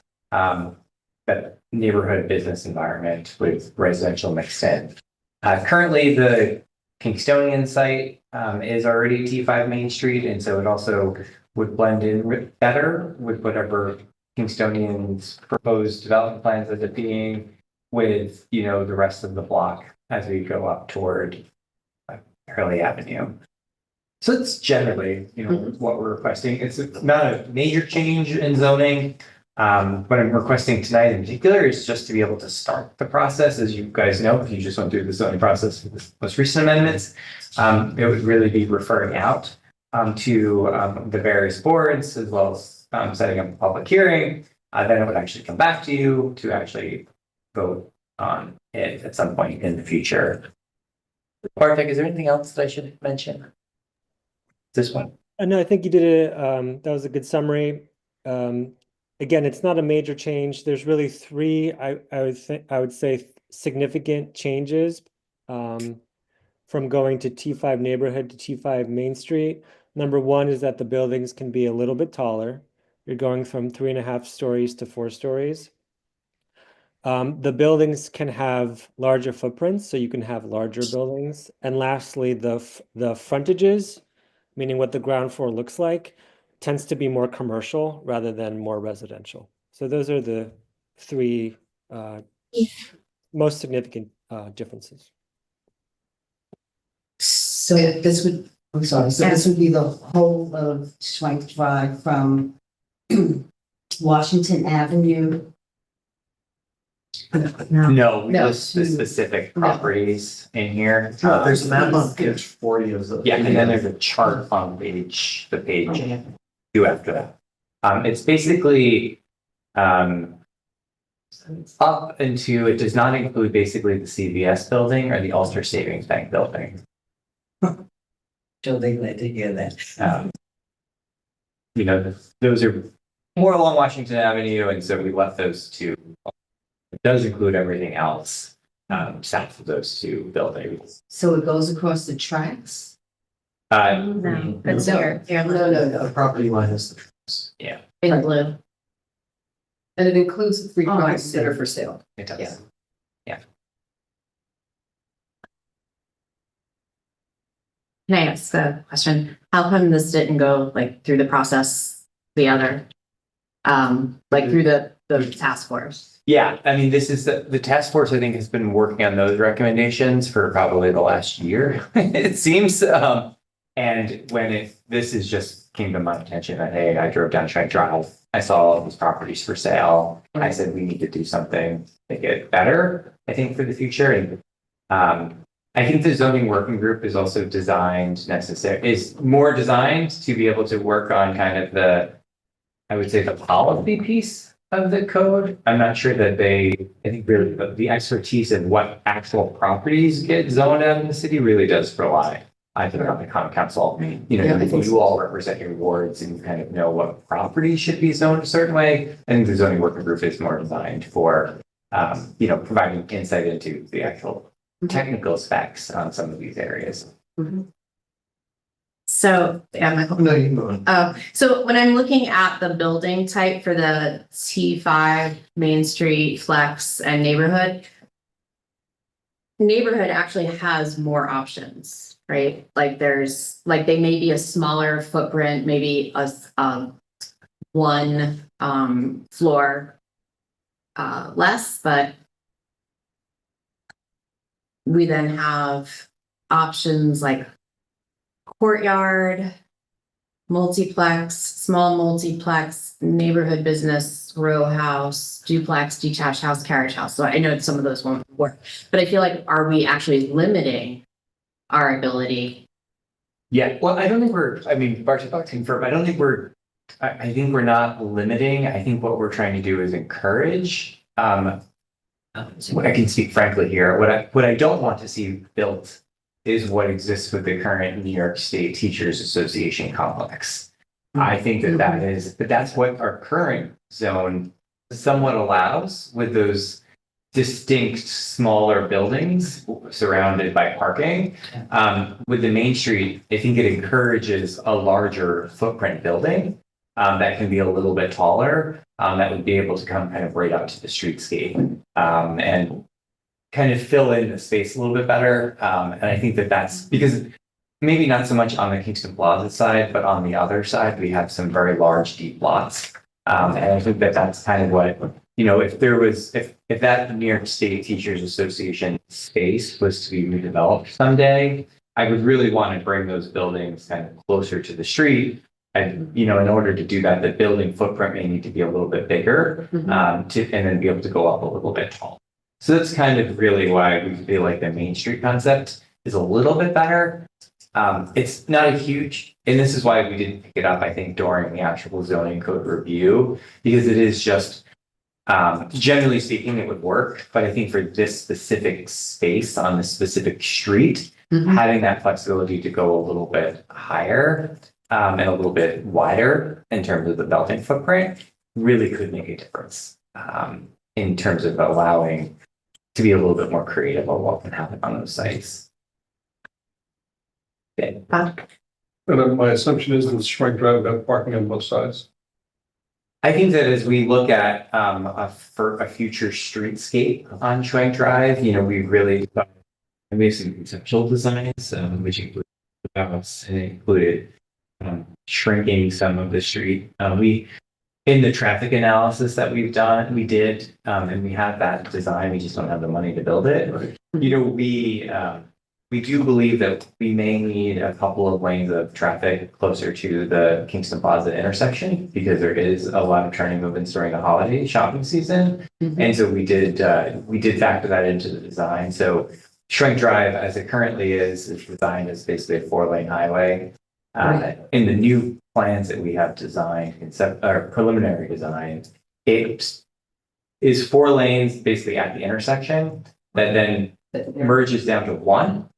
neighborhood business environment with residential mixed in. Currently, the Kingstonian site is already T5 Main Street, and so it also would blend in better with whatever Kingstonian's proposed development plans end up being with, the rest of the block as we go up toward Hurley Avenue. So it's generally, what we're requesting. It's not a major change in zoning. What I'm requesting tonight in particular is just to be able to start the process. As you guys know, if you just went through the zoning process with the most recent amendments, it would really be referring out to the various boards as well as setting up a public hearing. Then it would actually come back to you to actually vote on it at some point in the future. Bartek, is there anything else that I should mention? This one. No, I think you did it. That was a good summary. Again, it's not a major change. There's really 3, I would say significant changes from going to T5 neighborhood to T5 Main Street. Number one is that the buildings can be a little bit taller. You're going from 3.5 stories to 4 stories. The buildings can have larger footprints, so you can have larger buildings. And lastly, the frontages, meaning what the ground floor looks like, tends to be more commercial rather than more residential. So those are the three most significant differences. So this would, I'm sorry, so this would be the whole of Schwank Drive from Washington Avenue. No, No. just the specific properties in here. There's a map on page 40 of the. Yeah, and then there's a chart on the page two after that. It's basically up into, it does not include basically the CVS building or the Ulster Savings Bank building. So they glad to hear that. You know, those are more along Washington Avenue, and so we left those two. It does include everything else south of those two buildings. So it goes across the tracks? No, it's here, The property line is the. in blue. And it includes the 3 Oh, I properties see. that are for sale. It does. Yeah. Can I ask a question? How come this didn't go like through the process, the other? Like through the task force? Yeah, I mean, this is the task force, I think, has been working on those recommendations for probably the last year, it seems. And when this is just came to my attention that, hey, I drove down Schwank Drive, I saw all of these properties for sale. I said, we need to do something to make it better, I think, for the future. And I think the zoning working group is also is more designed to be able to work on kind of I would say the policy piece of the code. I'm not sure that I think really the expertise in what actual properties get zoned out in the city really does rely, I think, on the common council. You know, Yeah, I think you all represent your wards and you kind of know what properties should be zoned a certain way. I think the zoning working group is more designed for, you know, providing insight into the actual technical specs on some of these areas. So, yeah, Michael. No, you can go on. So when I'm looking at the building type for the T5 Main Street Flex and neighborhood actually has more options, right? Like they may be a smaller footprint, maybe a one floor less, but we then have options like courtyard, multiplex, small multiplex, neighborhood business, row house, duplex, detached house, carriage house. So I know some of those won't work, but I feel like, are we actually limiting our ability? Yeah, well, I don't think Bartek will confirm, I think we're not limiting. I think what we're trying to do is encourage. I can speak frankly here. What I don't want to see built is what exists with the current New York State Teachers Association complex. I think that's what our current zone somewhat allows, with those distinct smaller buildings surrounded by parking. With the Main Street, I think it encourages a larger footprint building that can be a little bit taller, that would be able to come kind of right up to the streetscape and kind of fill in the space a little bit better. And I think that's because maybe not so much on the Kingston Plaza side, but on the other side, we have some very large, deep lots. And I think that's kind of what, you know, if that New York State Teachers Association space was to be redeveloped someday, I would really want to bring those buildings kind of closer to the street. And, you know, in order to do that, the building footprint may need to be a little bit bigger, and then be able to go up a little bit tall. So that's kind of really why we feel like the Main Street concept is a little bit better. It's not a huge, and this is why we didn't pick it up, I think, during the actual zoning code review, because it is just, generally speaking, it would work. But I think for this specific space on this specific street, having that flexibility to go a little bit higher and a little bit wider in terms of the building footprint really could make a difference in terms of allowing to be a little bit more creative on what can happen on those sites. Okay. And then my assumption is that Schwank Drive got parking on both sides. I think that as we look at for a future streetscape on Schwank Drive, you know, we really made some conceptual designs, which include and included shrinking some of the street. We in the traffic analysis that we did, and we have that design. We just don't have the money to build it. Right. You know, we do believe that we may need a couple of lanes of traffic closer to the Kingston Plaza intersection because there is a lot of turning movements during the holiday shopping season. And so we did factor that into the design. So Schwenk Drive, as it currently is designed as basically a 4-lane highway. In the new plans that we have designed, or preliminary design, it is 4 lanes basically at the intersection that then merges down to 1,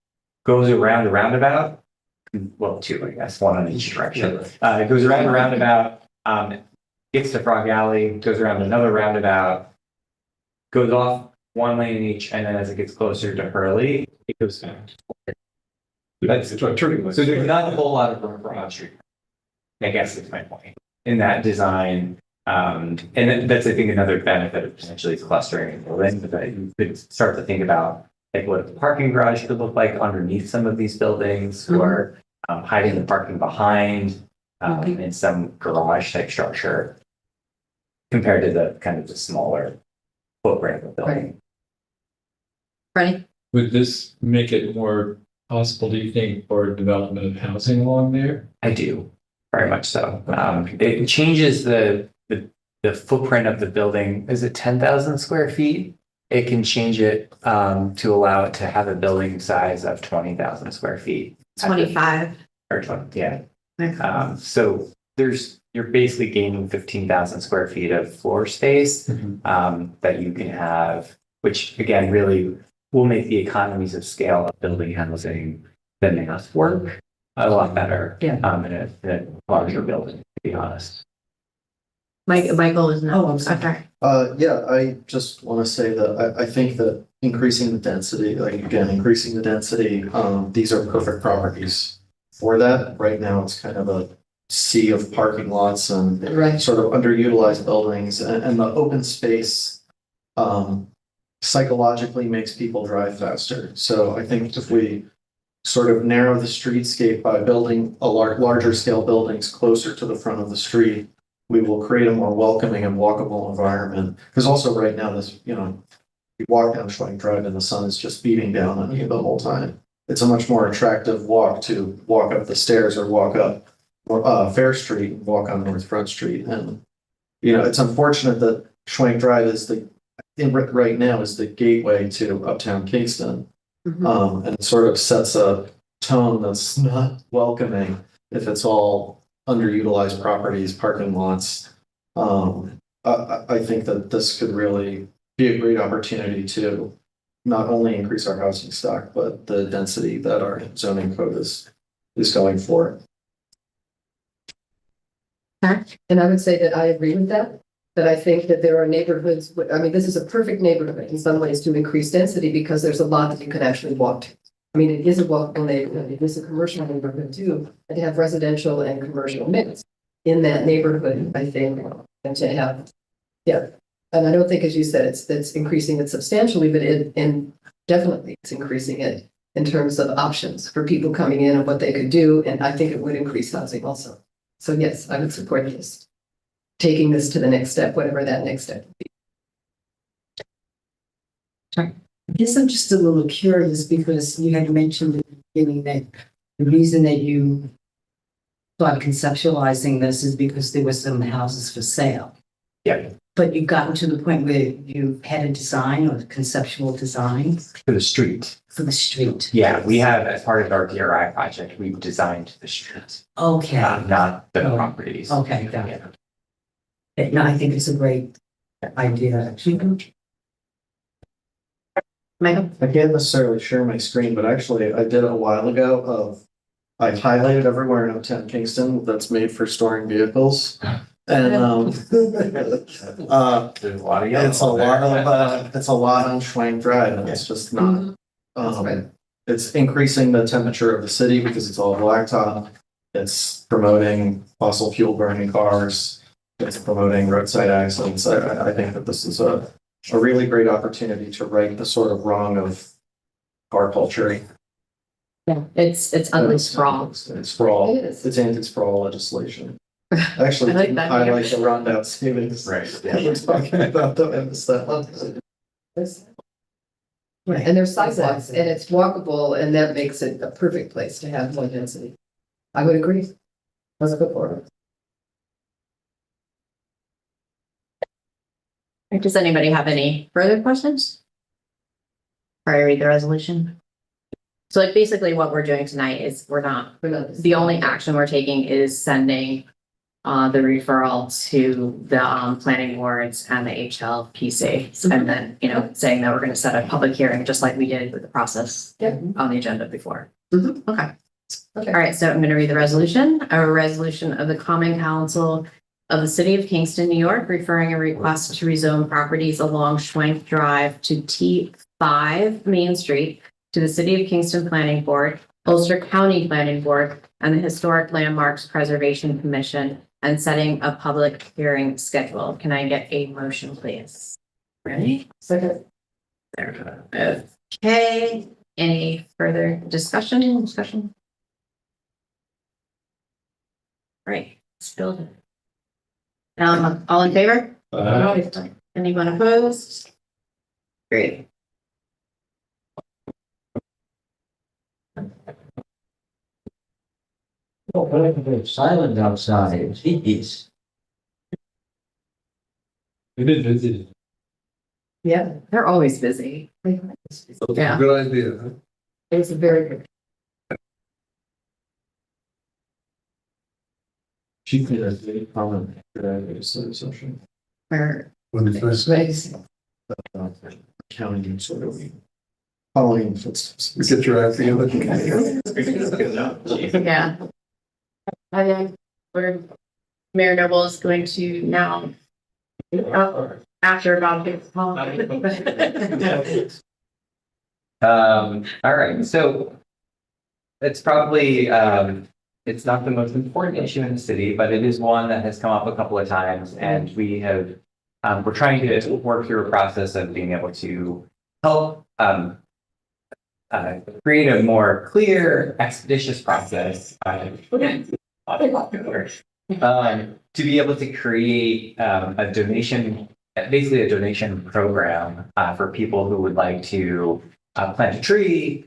goes around a roundabout, well, 2, I guess, 1 on each direction. It goes around a roundabout, gets to Frog Alley, goes around another roundabout, goes off 1 lane in each, and then as it gets closer to Hurley, it goes back. It's a turning lane. So there's not a whole lot of room for on-street. I guess is my point in that design. And that's, I think, another benefit of potentially clustering buildings, that you could start to think about like what the parking garage could look like underneath some of these buildings, or hiding the parking behind in some garage type structure compared to the kind of the smaller footprint of the building. Freddie? Would this make it more possible, do you think, for development of housing along there? I do, very much so. It changes the footprint of the building. Is it 10,000 square feet? It can change it to allow it to have a building size of 20,000 square feet. 25. Or 20, yeah. So you're basically gaining 15,000 square feet of floor space that you can have, which again, really will make the economies of scale of building housing, the math work a lot better in a larger building, to be honest. Michael is not. Oh, I'm sorry. Okay. Yeah, I just want to say that I think that increasing the density, these are perfect properties for that. Right now, it's kind of a sea of parking lots and sort of underutilized buildings, and the open space psychologically makes people drive faster. So I think if we sort of narrow the streetscape by building a larger scale buildings closer to the front of the street, we will create a more welcoming and walkable environment. Because also right now, you walk down Schwenk Drive and the sun is just beating down on you the whole time. It's a much more attractive walk to walk up the stairs or walk up Fair Street and walk on North Front Street. And, it's unfortunate that Schwenk Drive is right now is the gateway to Uptown Kingston. And it sort of sets a tone that's not welcoming if it's all underutilized properties, parking lots. I think that this could really be a great opportunity to not only increase our housing stock, but the density that our zoning code is going for. And I would say that I agree with that I think that there are neighborhoods, this is a perfect neighborhood in some ways to increase density because there's a lot that you can actually walk to. It is a walkable neighborhood, it is a commercial neighborhood too, and to have residential and commercial mix in that neighborhood, I think, and to have, and I don't think, as you said, it's increasing it substantially, but definitely it's increasing it in terms of options for people coming in and what they could do, and I think it would increase housing also. So yes, I would support this. Taking this to the next step, whatever that next step would be. I guess I'm just a little curious because you had mentioned at the beginning that the reason that you started conceptualizing this is because there were some houses for sale. Yeah. But you've gotten to the point where you had a design or conceptual design For the street. for the street. Yeah, we have, as part of our DRI project, we've designed the streets, Okay. not the Oh, properties. okay, got it. No, I think it's a great idea, actually. Michael? I can't necessarily share my screen, but actually I did it a while ago I highlighted everywhere in Uptown Kingston that's made for storing vehicles. And There's a lot of yellow. it's a lot on Schwank Drive, and it's just not. It's increasing the temperature of the city because it's all blacktop. It's promoting fossil fuel burning cars. It's promoting roadside accidents. I think that this is a really great opportunity to right the sort of wrong of car culture. Yeah, it's sprawl. It's sprawl. It is. It's anti-sprawl legislation. Actually, I like that. highlight the rundown savings. Right. Yeah, we're talking about them in the stuff. Right, and there's sidewalks and it's walkable and that makes it a perfect place to have more density. I would agree. Let's go for it. Does anybody have any further questions? Before I read the resolution. So like basically what we're doing tonight is the only action we're taking is sending the referral to the planning boards and the HLPC. And then, saying that we're going to set a public hearing just like we did with the process on the agenda before. Mhm. Okay. Okay. All right, so I'm going to read the resolution. A resolution of the Common Council of the City of Kingston, New York, referring a request to rezone properties along Schwank Drive to T5 Main Street to the City of Kingston Planning Board, Ulster County Planning Board, and the Historic Landmarks Preservation Commission, and setting a public hearing schedule. Can I get a motion, please? Ready? Second. There. Okay. Any further discussion? Great. Let's build it. All in favor? Anyone opposed? Great. Silent outside, jeez. We did visit. Yeah, they're always busy. Yeah, Good idea, huh? it's a very good. She did a very common. Session. Where, What is this? Amazing. County sort of following footsteps. Get your act together. yeah. I think we're, Mayor Noble is going to now, after Bob takes the call. All right, so it's probably, it's not the most important issue in the city, but it is one that has come up a couple of times, and we have, we're trying to work through a process of being able to help create a more clear, expeditious process to be able to create a donation, basically a donation program for people who would like to plant a tree,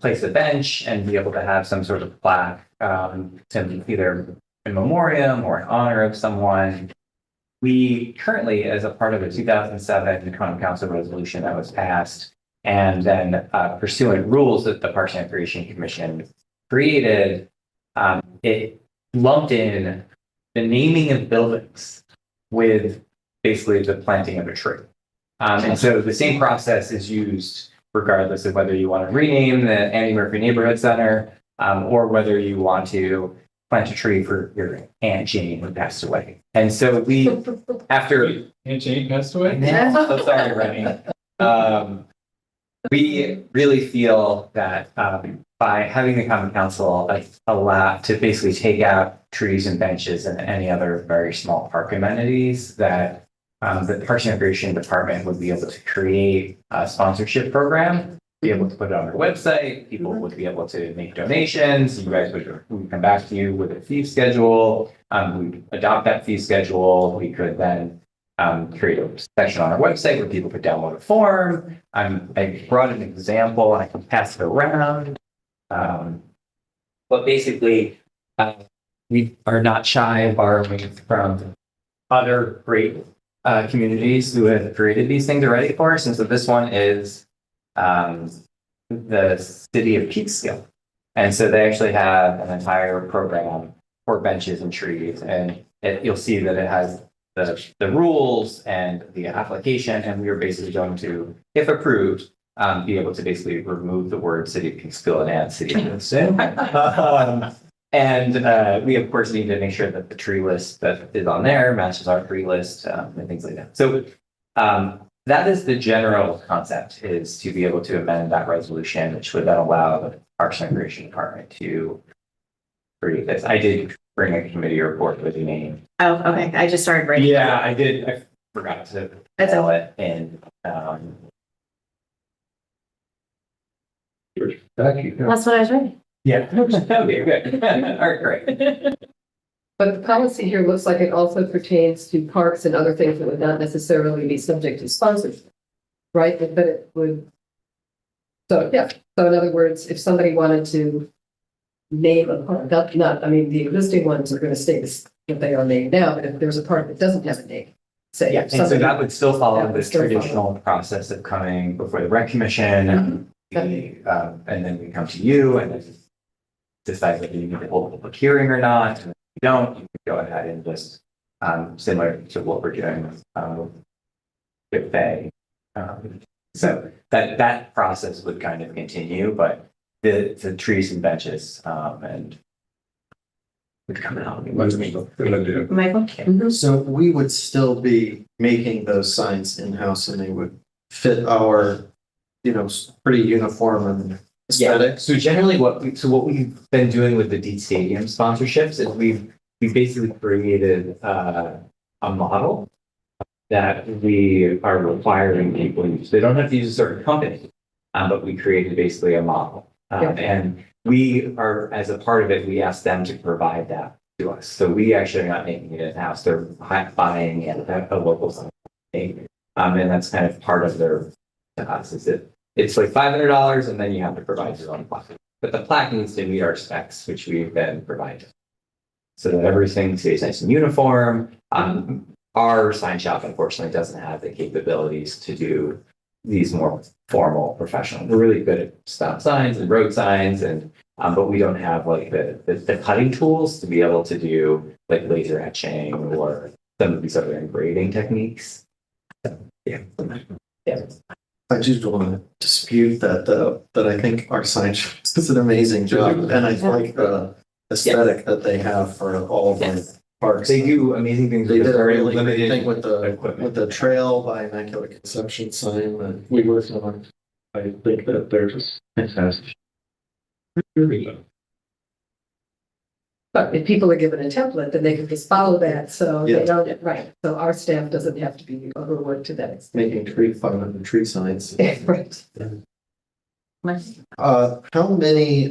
place a bench, and be able to have some sort of plaque to either in memoriam or in honor of someone. We currently, as a part of a 2007 Common Council resolution that was passed, and then pursuant rules that the Parks and Recreation Commission created, it lumped in the naming of buildings with basically the planting of a tree. And so the same process is used regardless of whether you want to rename the Annie Murphy Neighborhood Center or whether you want to plant a tree for your Aunt Jane who passed away. And so we, after Aunt Jane passed away? so sorry, Rennie. We really feel that by having the Common Council allow to basically take out trees and benches and any other very small park amenities, that the Parks and Recreation Department would be able to create a sponsorship program, be able to put it on their website. People would be able to make donations. You guys would come back to you with a fee schedule. We'd adopt that fee schedule. We could then create a section on our website where people could download a form. I brought an example and I can pass it around. But basically, we are not shy of borrowing from other great communities who have created these things already for us. And so this one is the city of Peekskill. And so they actually have an entire program for benches and trees. And you'll see that it has the rules and the application. And we are basically going to, if approved, be able to basically remove the word city of Peekskill and add city of Kingston. And we, of course, need to make sure that the tree list that is on there matches our tree list and things like that. So that is the general concept, is to be able to amend that resolution, which would then allow the Parks and Recreation Department to create this. I did bring a committee report with your name. Oh, okay, I just started writing. Yeah, I did. I forgot to That's tell okay. it and, Jackie, yeah. That's what I was writing. yeah. Okay, good. All right, great. But the policy here looks like it also pertains to parks and other things that would not necessarily be subject to sponsorship. Right, but it would. So, yeah, so in other words, if somebody wanted to name a park, I mean, the existing ones are gonna stay what they are named now, but if there's a park that doesn't have a name, say. Yeah, and so somebody- that would still follow That would the still follow. traditional process of coming before the rec commission. And then we come to you and then decide whether you need to hold a public hearing or not. And if you don't, you can go ahead and just, similar to what we're doing with Bay. So that process would kind of continue, but the trees and benches, and would come out. That's a good idea. Michael? So we would still be making those signs in-house and they would fit our, pretty uniform and aesthetic. So generally what we've been doing with the Deet Stadium sponsorships is we basically created a model that we are requiring people to use. They don't have to use a certain company, but we created basically a model. And we are, as a part of it, we asked them to provide that to us. So we actually are not making it in-house. They're buying it at a local company. And that's kind of part of their, to us, is that it's like $500 and then you have to provide your own plaque. But the plaque needs to meet our specs, which we've been provided. So that everything stays nice and uniform. Our sign shop unfortunately doesn't have the capabilities to do these more formal professional. We're really good at stop signs and road signs and but we don't have like the cutting tools to be able to do like laser etching or some of these other engraving techniques. So, yeah. I just want to dispute that though, that I think our sign shop does an amazing job and I like the aesthetic that they have for all of our parks. They do amazing things. They with did a very really great limited thing with equipment. the trail by Immaculate Conception sign that We worked on, I think that there's fantastic. But if people are given a template, then they can just follow that, so Yeah. they don't, right, so our staff doesn't have to be overworked to that extent. making 500 tree signs. Right. How many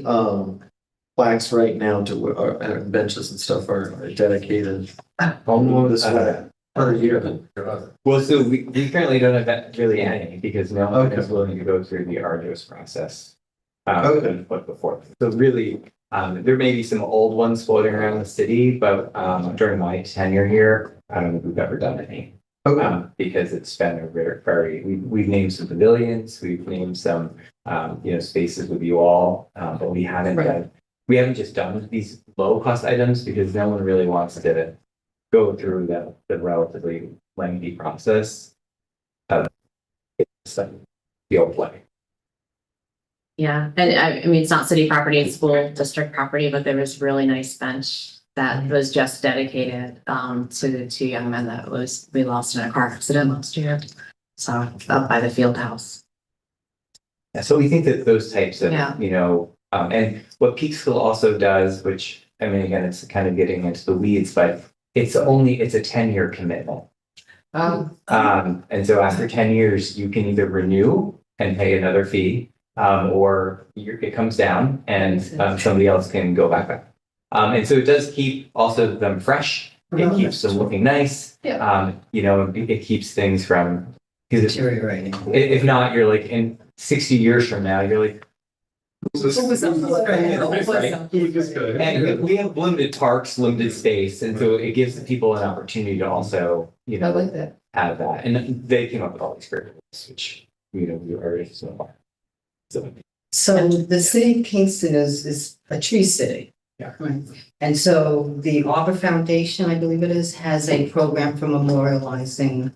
plaques right now and benches and stuff are dedicated Almost, this way per year? well, so we currently don't have that really any because no one Okay. is willing to go through the arduous process. Okay. Than put before. So really, there may be some old ones floating around the city, but during my tenure here, I don't think we've ever done any. Okay. Because it's been a very, we've named some pavilions, we've named some, spaces with you all, but we haven't Right. done, we haven't just done these low cost items because no one really wants to go through the relatively lengthy process of field play. Yeah, and I mean, it's not city property, it's school district property, but there was really nice bench that was just dedicated to the two young men that we lost in a car accident last year. So up by the field house. Yeah, so we think that those types of, Yeah. and what Peekskill also does, which, I mean, again, it's kind of getting into the weeds, but it's a 10-year commitment. And so after 10 years, you can either renew and pay another fee, or it comes down and somebody else can go back up. And so it does keep also them fresh. It keeps them looking nice. It keeps things from, because Deteriorating. if not, you're like in 60 years from now, you're like, and we have limited parks, limited space, and so it gives the people an opportunity to also, I like that. have that. And they came up with all these great rules, which, we already so. So the city of Kingston is a tree city. Yeah. Right. And so the Arbor Foundation, I believe it is, has a program for memorializing,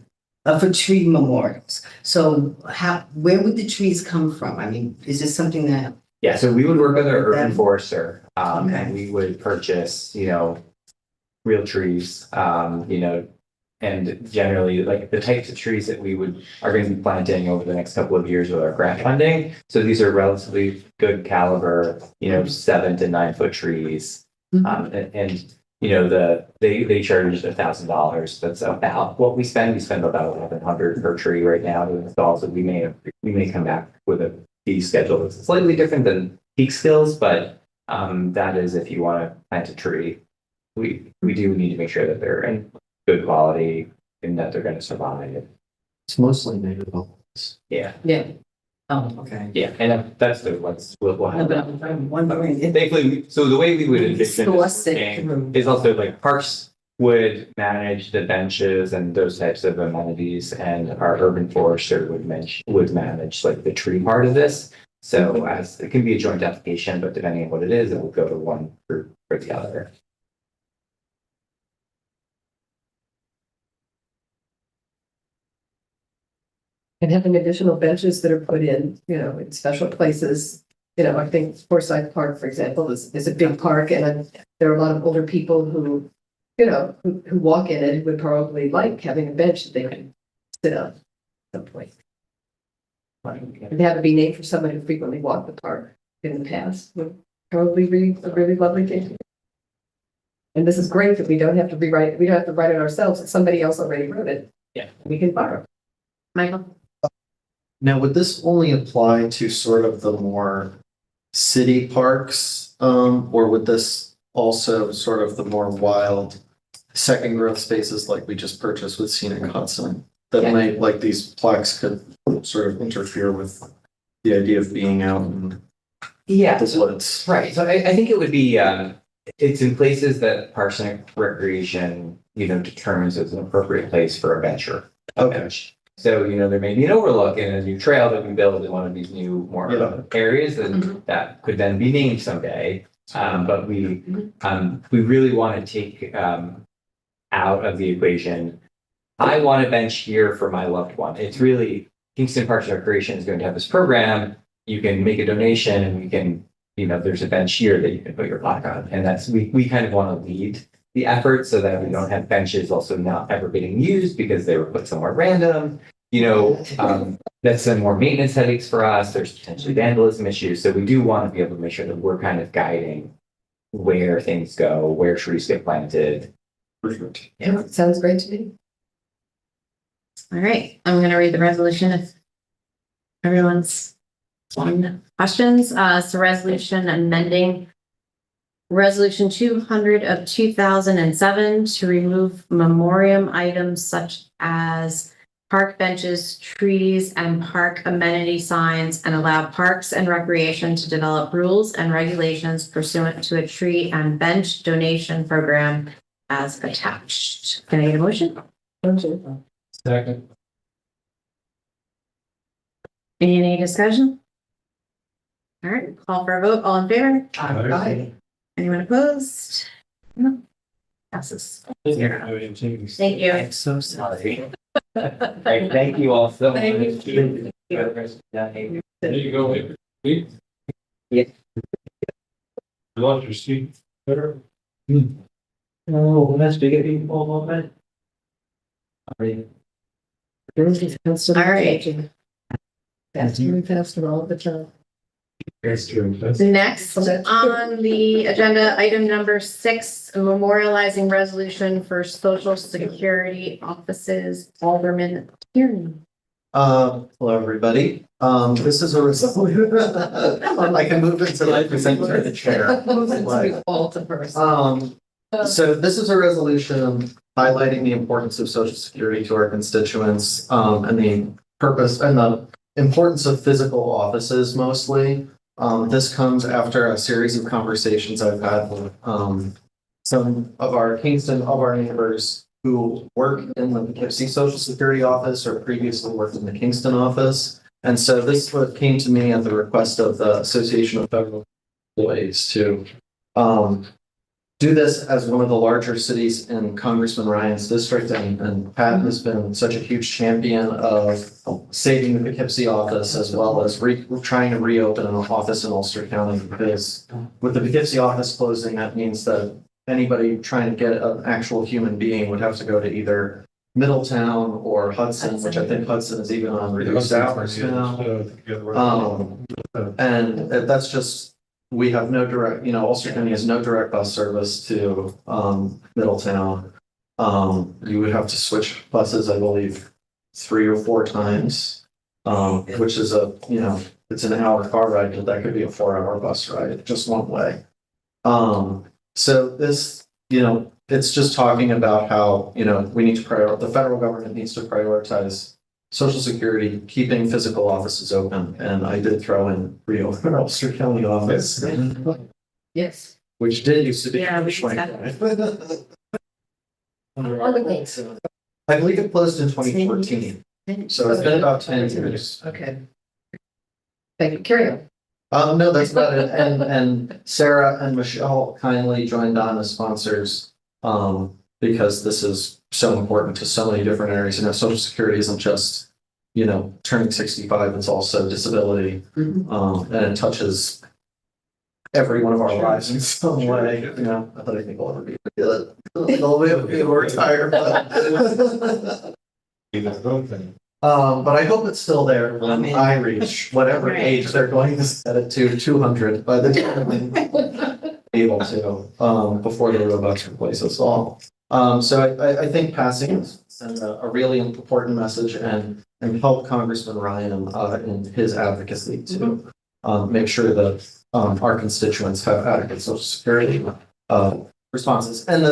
for tree memorials. So where would the trees come from? I mean, is this something that? Yeah, so we would work with our urban Okay. forester, and we would purchase, real trees, and generally like the types of trees that we are going to be planting over the next couple of years with our grant funding. So these are relatively good caliber, 7 to 9 foot trees. And you know, they charge $1,000. That's about what we spend. We spend about 1,100 per tree right now to install. So we may come back with a fee schedule that's slightly different than Peak Skills, but that is if you want to plant a tree. We do need to make sure that they're in good quality and that they're going to survive. It's mostly native. Yeah, Yeah. Oh, okay. yeah, and that's the ones we'll No, have. but I'm wondering if Thankfully, so the way we would envision source this it working through. is also like parks would manage the benches and those types of amenities, and our urban forester would manage like the tree part of this. So as it can be a joint application, but depending on what it is, it will go to one group or the other. And having additional benches that are put in, in special places. I think Forsyth Park, for example, is a big park and there are a lot of older people who, who walk in it would probably like having a bench that they can sit on at some point. And have it be named for someone who frequently walked the park in the past would probably be a really lovely thing. And this is great that we don't have to write it ourselves, that somebody else already wrote it. Yeah. We can borrow. Michael? Now, would this only apply to sort of the more city parks, or would this also sort of the more wild second growth spaces like we just purchased with Scenic Hudson? That Yeah. might, like these plaques could sort of interfere with the idea of being out in Yeah, the woods. right. So I think it would be, it's in places that Parks and Recreation, determines as an appropriate place for a venture. Okay. So, there may be an overlook and a new trail that we build in one of these new more Yeah. areas and that could then be named someday. But we really want to take out of the equation. I want a bench here for my loved one. It's really Kingston Parks and Recreation is going to have this program. You can make a donation and we can, there's a bench here that you can put your plaque on. And that's, we kind of want to lead the effort so that we don't have benches also not ever getting used because they were put somewhere random. That's some more maintenance headaches for us. There's potentially vandalism issues. So we do want to be able to make sure that we're kind of guiding where things go, where trees get planted. Perfect. Yeah, sounds great to me. All right, I'm gonna read the resolution if everyone's on questions. So resolution amending Resolution 200 of 2007 to remove memoriam items such as park benches, trees, and park amenity signs, and allow Parks and Recreation to develop rules and regulations pursuant to a tree and bench donation program as attached. Can I get a motion? Second. Any discussion? All right, call for a vote. All in favor? Aye. Anyone opposed? No. Passes. Thank you. I'm so sorry. Thank you all so much. Thank There you go. Pete. Yeah. You want your seat better? Oh, let's be getting more moment. All right. Faster and faster all the time. That's true. Next on the agenda, item number 6, memorializing resolution for Social Security Offices, Alderman Tierney. Hello, everybody. This is a resolution. I can move into the present to the chair. All to first. So this is a resolution highlighting the importance of Social Security to our constituents, and the purpose and the importance of physical offices mostly. This comes after a series of conversations I've had with some of our neighbors who work in the Poughkeepsie Social Security office or previously worked in the Kingston office. And so this what came to me at the request of the Association of Federal Employees to do this as one of the larger cities in Congressman Ryan's district. And Pat has been such a huge champion of saving the Poughkeepsie office as well as trying to reopen an office in Ulster County, because with the Poughkeepsie office closing, that means that anybody trying to get an actual human being would have to go to either Middletown or Hudson, which I think Hudson is even on reduced hours now. And that's just we have no direct, Ulster County has no direct bus service to, Middletown. You would have to switch buses, I believe, 3 or 4 times. Which is it's an hour car ride, but that could be a 4-hour bus ride, just one way. So this, it's just talking about how, we need to the federal government needs to prioritize Social Security, keeping physical offices open, and I did throw in Rio Ulster County office, Yes. which did used to be. Yeah, we Schwank. On the links. I believe it closed in 2014, so it's been about 10 years. Okay. Thank you. Carry on. No, that's about it. And Sarah and Michelle kindly joined on as sponsors, because this is so important to so many different areas. Social Security isn't just, turning 65, it's also disability. And it touches every one of our lives in some way, Not that I think I'll ever be good. I'll be able to retire, but. But I hope it's still there when I reach whatever Right. age they're going to set it to 200 by the time I'm able to, before the robots replace us all. So I think passing is a really important message and help Congressman Ryan in his advocacy to make sure that our constituents have adequate Social Security responses. And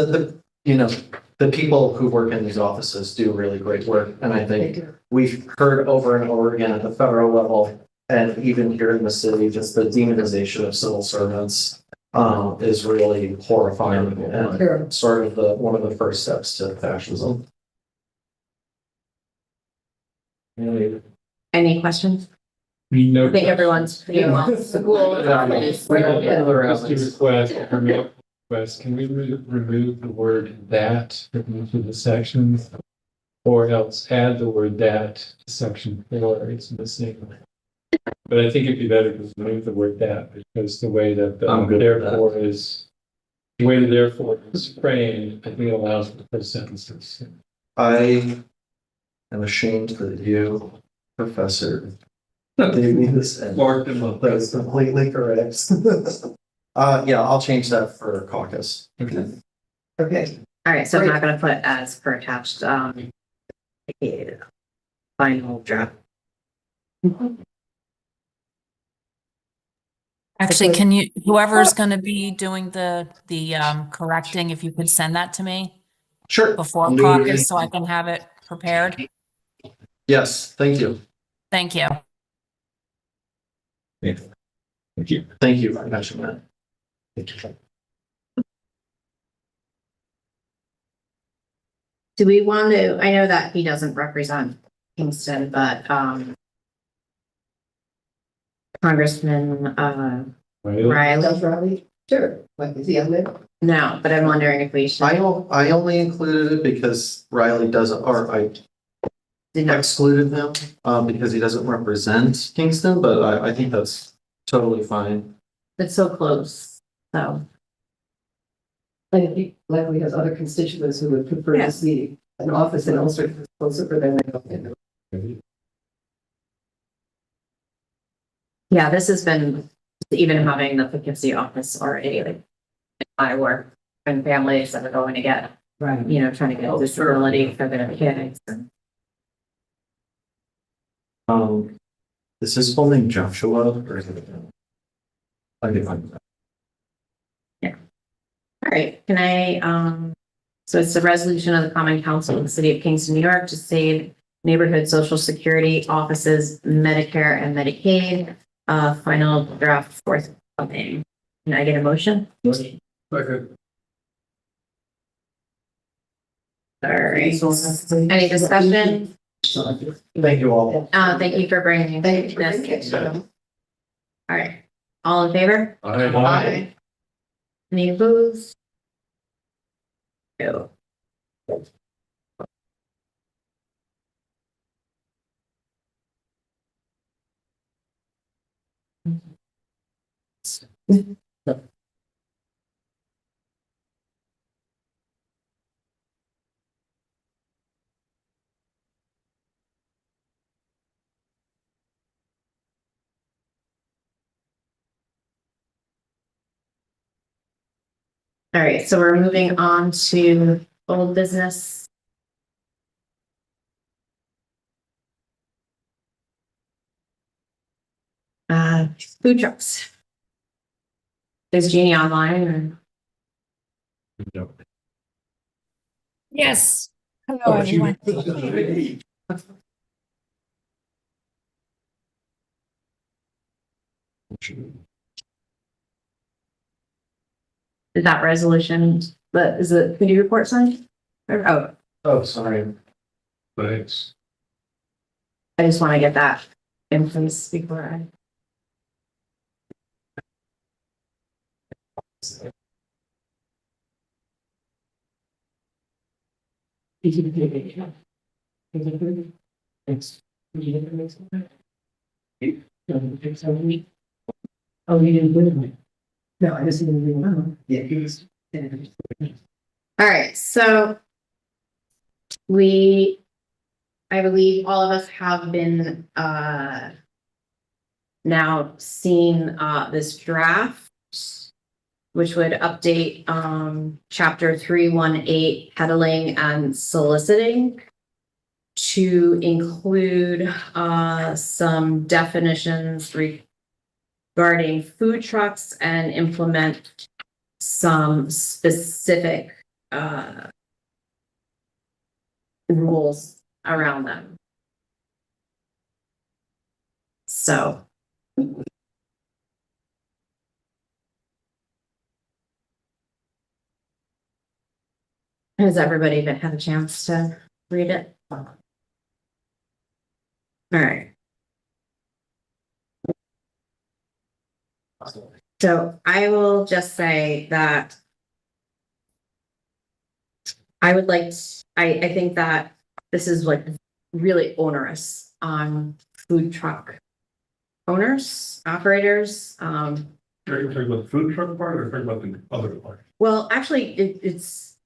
the people who work in these offices do really great work. And I think we've heard over and over again at the federal level and even here in the city, just the demonization of civil servants is really horrifying and sort of one of the first steps to fascism. Any questions? No. I think everyone's pretty well schooled. Just a request, can we remove the word that from the sections? Or else add the word that to section 4, it's missing. But I think it'd be better to remove the word that, because the way that I'm good with that. therefore is, the way the therefore is framed, I think it allows for the first sentences. I am ashamed that you, Professor, gave me this. Marked him up. That is completely correct. Yeah, I'll change that for caucus. Okay. Okay. All right, so I'm not gonna put as per attached, final draft. Actually, can you, whoever's going to be doing the correcting, if you could send that to me Sure. before I'm doing it. caucus so I can have it prepared? Yes, thank you. Thank you. Thank you. Thank you for catching that. Do we want to, I know that he doesn't represent Kingston, but, Congressman, Riley, Does Riley? Sure. What, is he on there? no, but I'm wondering if we should. I only included it because Riley doesn't, or I Did not, excluded him, because he doesn't represent Kingston, but I think that's totally fine. it's so close, so. And he likely has other constituents who would prefer to see an office in Ulster closer for them. Yeah, this has been, even having the Poughkeepsie office already, like, I work and families that are going to get, Right. trying to get disability for their kids. And Is his full name Joshua or is it? I can find that. All right, can I, so it's the resolution of the Common Council of the City of Kingston, New York to save neighborhood social security offices, Medicare and Medicaid, final draft forthcoming. Can I get a motion? Okay. All right, any discussion? Thank you all. Thank you for bringing Thank you. this. All right, all in favor? Aye. Any opposed? No. All right, so we're moving on to old business. Food trucks. Is Jeannie online or? Yes. Hello, Oh, everyone. Is that resolution, but is it committee report signed? Oh, Oh, sorry. Thanks. I just want to get that in place before I. Oh, you didn't do it? No, I just didn't remember. Yeah, he was. All right, so I believe all of us have been now seen this draft, which would update chapter 318 peddling and soliciting to include some definitions regarding food trucks and implement some specific rules around them. So. Has everybody had a chance to read it? All right. So I will just say that I would like, I think that this is like really onerous on food truck owners, operators. Are you talking about the food truck part or talking about the other part? Well, actually, it's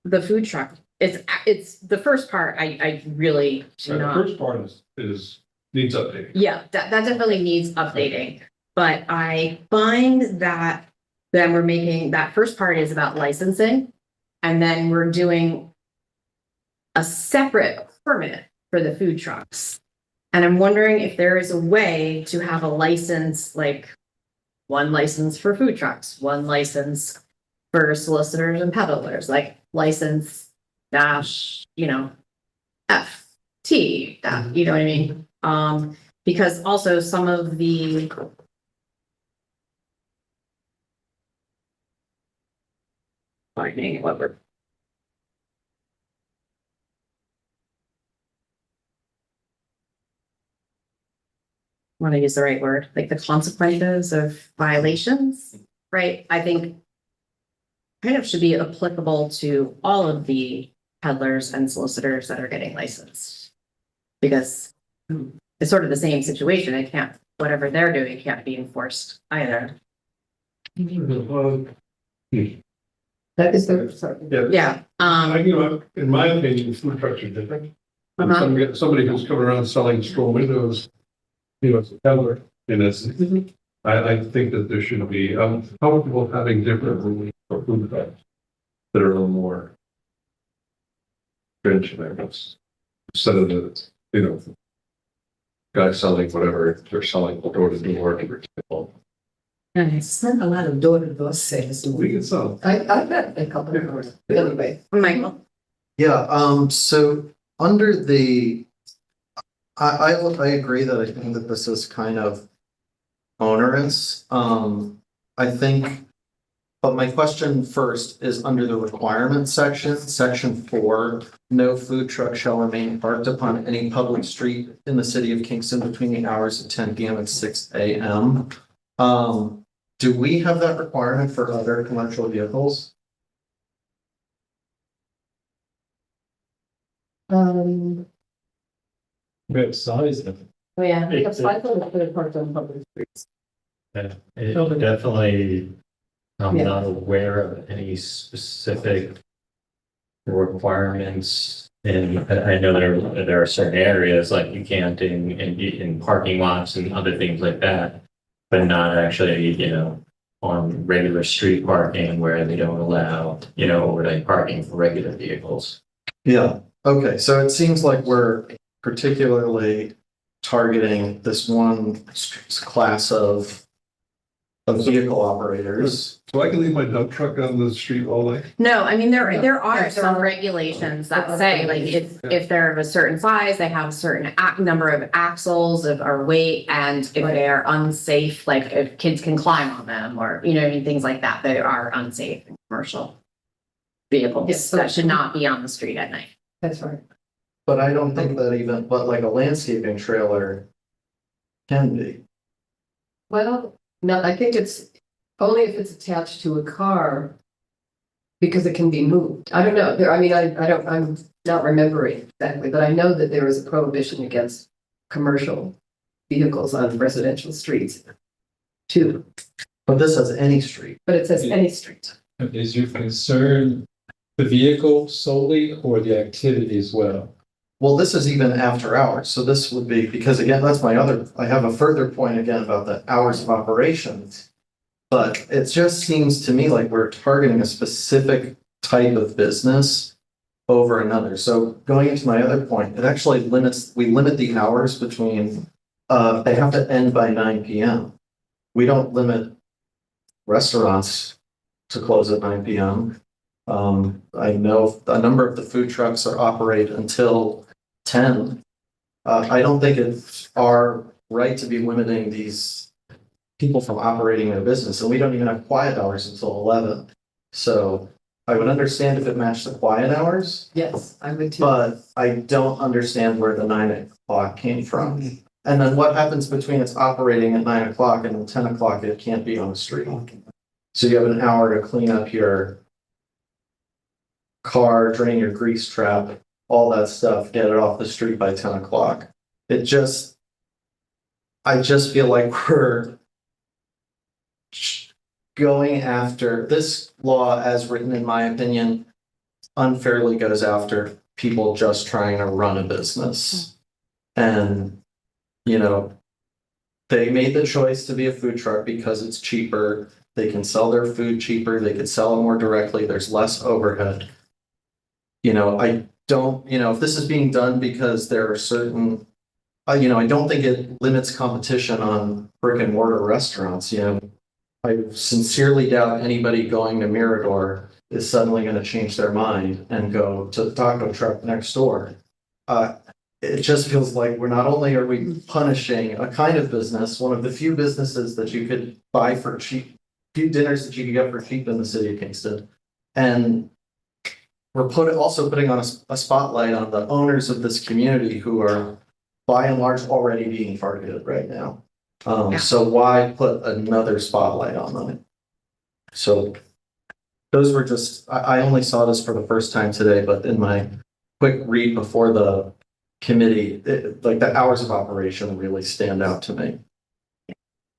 the food truck. It's the first part. I really do The not. first part is needs updating. Yeah, that definitely needs updating. But I find that then we're making, that first part is about licensing. And then we're doing a separate permit for the food trucks. And I'm wondering if there is a way to have a license, like one license for food trucks, one license for solicitors and peddlers, like license dash, FT, that, you know what I mean? Because also some of the finding what we're want to use the right word, like the consequences of violations, right? I think kind of should be applicable to all of the peddlers and solicitors that are getting licensed. Because it's sort of the same situation. It can't, whatever they're doing can't be enforced either. That is the, sorry. Yeah. In my opinion, food trucks are different. Uh-huh. Somebody who's coming around selling store windows, it's a peddler, and it's, I think that there should be, comfortable having different rules for food trucks that are a little more stringent, I guess, instead of the, guy selling whatever they're selling door to door, for example. It's not a lot of door-to-door sales. We can sell. I bet a couple of doors, but anyway. Michael. Yeah, so under the, I agree that I think that this is kind of onerous. I think, but my question first is under the requirements section, section 4, no food truck shall remain parked upon any public street in the city of Kingston between the hours of 10 p.m. and 6 a.m. Do we have that requirement for other commercial vehicles? We have size of it. Oh, yeah. It's like the parked on public streets. It definitely, I'm Yeah. not aware of any specific requirements. And I know there are certain areas like you can't in parking lots and other things like that, but not actually, on regular street parking where they don't allow, overnight parking for regular vehicles. Yeah, okay, so it seems like we're particularly targeting this one class of vehicle operators. So I can leave my dump truck on the street all day? No, I mean, there Yeah, are there some are- regulations that say, like, if they're of a certain size, they have a certain number of axles or weight, and if Right. they are unsafe, like if kids can climb on them, or, you know, what I mean, things like that, they are unsafe in commercial vehicles Yes. that should not be on the street at night. That's right. But I don't think that even, but like a landscaping trailer can be. Well, no, I think it's only if it's attached to a car. Because it can be moved. I don't know. There, I mean, I don't, I'm not remembering exactly, but I know that there is a prohibition against commercial vehicles on residential streets. Too, But this says any street. but it says any street. Is your concern the vehicle solely or the activity as well? Well, this is even after hours, so this would be, because again, that's I have a further point again about the hours of operations. But it just seems to me like we're targeting a specific type of business over another. So going into my other point, it actually we limit the hours between, they have to end by 9 PM. We don't limit restaurants to close at 9 PM. I know a number of the food trucks operate until 10. I don't think it's our right to be limiting these people from operating their business, and we don't even have quiet hours until 11. So I would understand if it matched the quiet hours, Yes, I would too. but I don't understand where the 9 o'clock came from. And then what happens between it's operating at 9 o'clock and 10 o'clock, it can't be on the street. So you have an hour to clean up your car, drain your grease trap, all that stuff, get it off the street by 10 o'clock. I just feel like we're going after this law, as written, in my opinion, unfairly goes after people just trying to run a business. And, they made the choice to be a food truck because it's cheaper. They can sell their food cheaper. They can sell it more directly. There's less overhead. I don't, if this is being done because there are certain, I don't think it limits competition on brick and mortar restaurants. I sincerely doubt anybody going to Mirador is suddenly going to change their mind and go to the taco truck next door. It just feels like not only are we punishing a kind of business, one of the few businesses that you could buy for cheap, few dinners that you could get for cheap in the city of Kingston, and we're also putting on a spotlight on the owners of this community who are by and large already being targeted right now. So why put another spotlight on them? So those were I only saw this for the first time today, but in my quick read before the committee, like the hours of operation really stand out to me.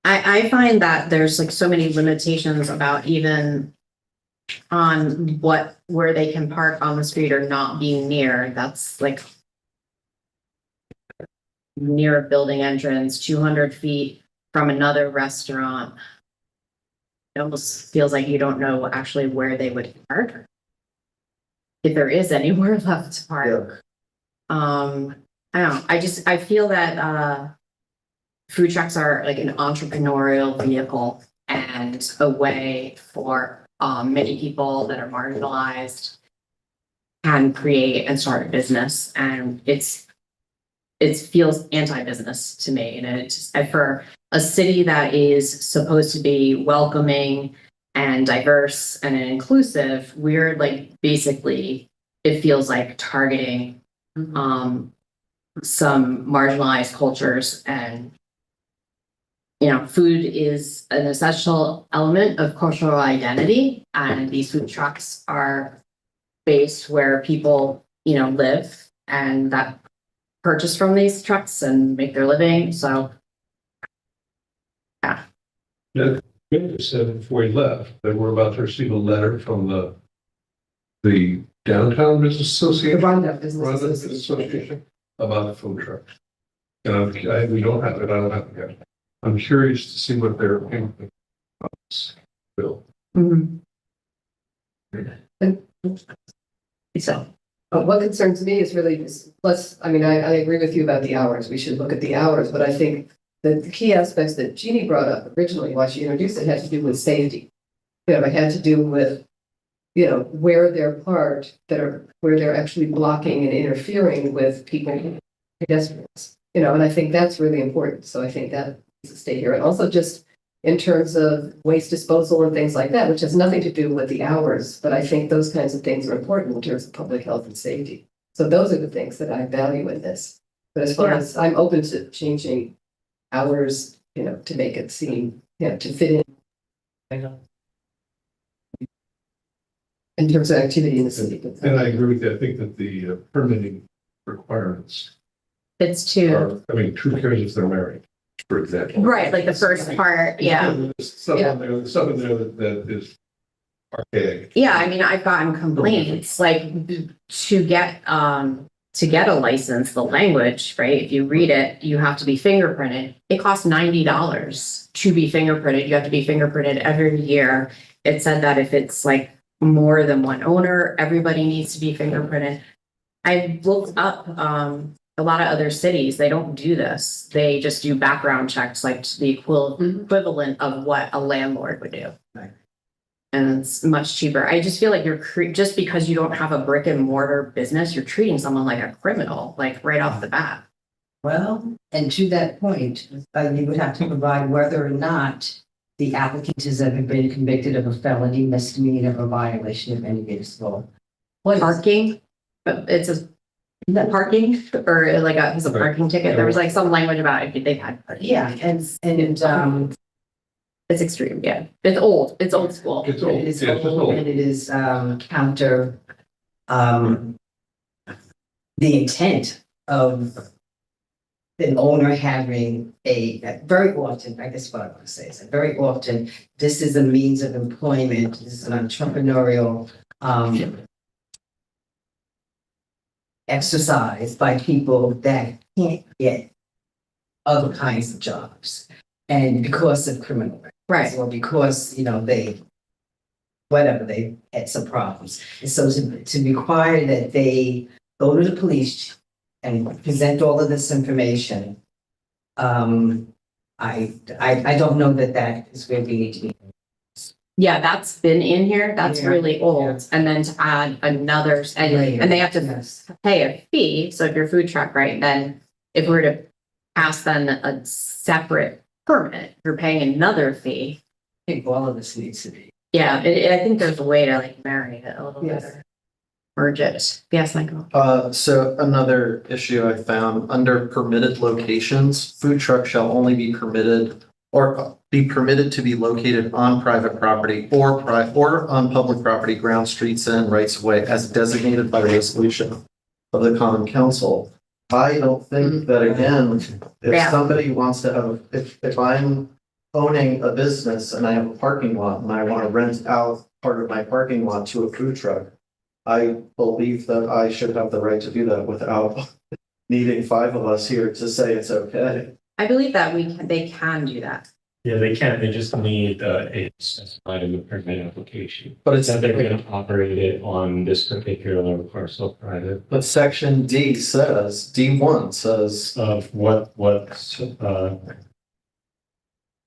I find that there's like so many limitations about even on where they can park on the street or not being near. That's like near a building entrance, 200 feet from another restaurant. It almost feels like you don't know actually where they would park, if there is anywhere left to park. I don't know. I feel that food trucks are like an entrepreneurial vehicle and a way for many people that are marginalized can create and start a business, and it feels anti-business to me. And it's for a city that is supposed to be welcoming and diverse and inclusive, we're like basically, it feels like targeting some marginalized cultures. And food is an essential element of cultural identity, and these food trucks are based where people live and that purchase from these trucks and make their living. So Yeah, we said before we left that we're about to receive a letter from the Downtown Business The Association. Rhonda Business Rhonda Association. Association about the food truck. And we don't have it, I don't have it yet. I'm curious to see what their opinion is. Bill. So, but what concerns me is really this, I agree with you about the hours. We should look at the hours, but I think the key aspects that Jeannie brought up originally, why she introduced it, had to do with safety. It had to do with, where they're parked, where they're actually blocking and interfering with people, pedestrians, and I think that's really important. So I think that needs to stay here. And also just in terms of waste disposal and things like that, which has nothing to do with the hours, but I think those kinds of things are important in terms of public health and safety. So those are the things that I value in this. But as far as I'm open to changing hours, to make it seem, to fit in. In terms of activity in the city. And I agree with you. I think that the permitting requirements It's to, are, true cares if they're married, for example. right, like the first part, yeah. There's stuff in there that is archaic. Yeah, I've gotten complaints, like, to get a license, the language, right? If you read it, you have to be fingerprinted. It costs $90 to be fingerprinted. You have to be fingerprinted every year. It said that if it's like more than one owner, everybody needs to be fingerprinted. I looked up, a lot of other cities, they don't do this. They just do background checks, like the equivalent of what a landlord would do. And it's much cheaper. I just feel like just because you don't have a brick and mortar business, you're treating someone like a criminal, like right off the bat. Well, and to that point, you would have to provide whether or not the applicant has ever been convicted of a felony, misdemeanor, or violation of any municipal. Parking, but it's parking or like it's a parking ticket. There was like some language about if they've had. Yeah, and it's extreme. Yeah, it's old. It's old school. It's old. it is Yeah, it's just old, old. and it is counter the intent of the owner having very often, I guess what I want to say is that very often, this is a means of employment, this is an entrepreneurial exercise by people that can't get other kinds of jobs. And because of criminal records, Right. or because, they had some problems. And so to require that they go to the police and present all of this information, I don't know that is where we need to be. Yeah, that's been in here. That's Yeah. really old. Yeah. And then to add another, and they have to Yes. pay a fee. So if you're a food truck, right, then if we're to pass then a separate permit, you're paying another fee. I think all of this needs to be. Yeah, I think there's a way to like marry it a little Yes. better. Merge it. Yes, Michael. So another issue I found, under permitted locations, food trucks shall only be permitted to be located on private property or on public property, ground, streets, and rights of way as designated by resolution of the common council. I don't think that, again, if Yeah. somebody wants to have, if I'm owning a business and I have a parking lot and I want to rent out part of my parking lot to a food truck, I believe that I should have the right to do that without needing 5 of us here to say it's okay. I believe that they can do that. Yeah, they can, they just need a specified in the permit application. But it's, That they're gonna operate it on this particular parcel private but section D says, D1 says, of what,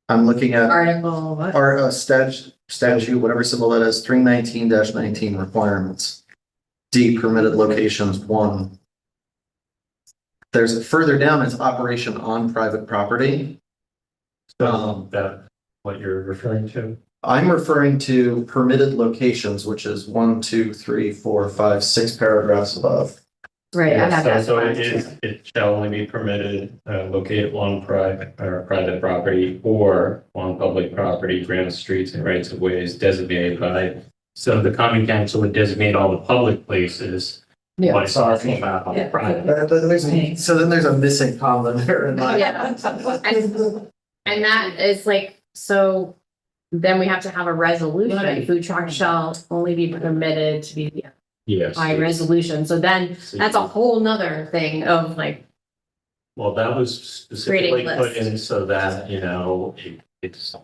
I'm looking at Article, what? our statute, whatever symbol that is, 319-19 requirements. D, permitted locations, 1. There's further down, it's operation on private property. that, what you're referring to? I'm referring to permitted locations, which is 1, 2, 3, 4, 5, 6 paragraphs above. Right, I have that. So it shall only be permitted, located on private property or on public property, grounds, streets, and rights of ways designated by. So the common council would designate all the public places. Yeah. What it's talking about on Yeah. private. So then there's a missing column there in my. Yeah. And that is like, so then we have to have a resolution. Right. Food truck shall only be permitted to be Yes. by resolution. So then that's a whole nother thing of like, Well, that was specifically Creating put lists. in so that, it's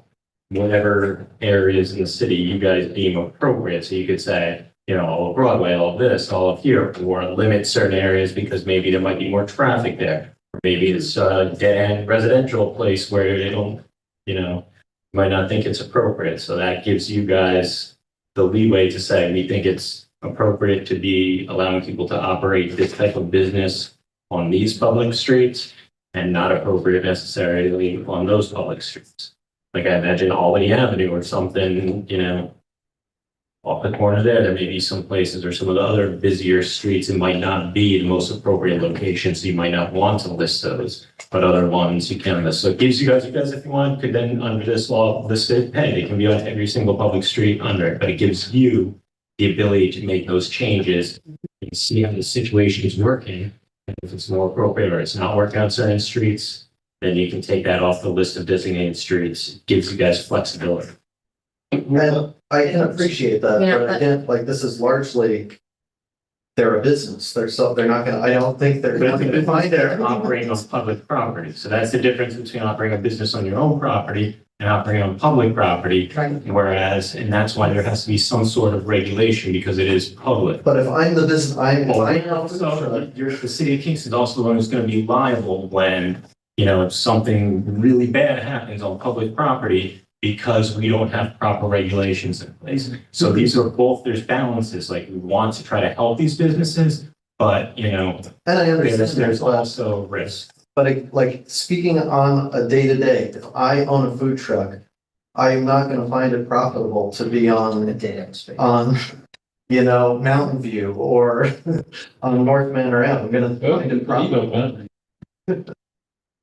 whatever areas in the city you guys deem appropriate. So you could say, you know, all of Broadway, all of this, all of here, or limit certain areas because maybe there might be more traffic there. Or maybe it's a dead-end residential place where they don't, you know, might not think it's appropriate. So that gives you guys the leeway to say, we think it's appropriate to be allowing people to operate this type of business on these public streets and not appropriate necessarily on those public streets. Like I imagine Albany Avenue or something, you know, off the corner there may be some places or some of the other busier streets, it might not be the most appropriate location, so you might not want to list those, but other ones you can list. So it gives you guys if you want, could then under this law, list it, hey, they can be on every single public street under it, but it gives you the ability to make those changes and see how the situation is working. And if it's more appropriate or it's not working on certain streets, then you can take that off the list of designated streets. It gives you guys flexibility. And I can appreciate that, Yeah, but but- again, like, this is largely, they're a business, they're not gonna, I don't think they're But going to find they're it. operating on public property. So that's the difference between operating a business on your own property and operating on public property. Right. Whereas, and that's why there has to be some sort of regulation because it is public. But if I'm the business, Also, the city of Kingston is also the one who's going to be liable when, you know, if something really bad happens on public property because we don't have proper regulations in place. So these are both, there's balances, like we want to try to help these businesses, but, you know, and I understand, there's but, also risk. like, speaking on a day-to-day, if I own a food truck, I'm not gonna find it profitable to be on, you know, Mountain View or on North Manor Ave. I'm gonna find it profitable.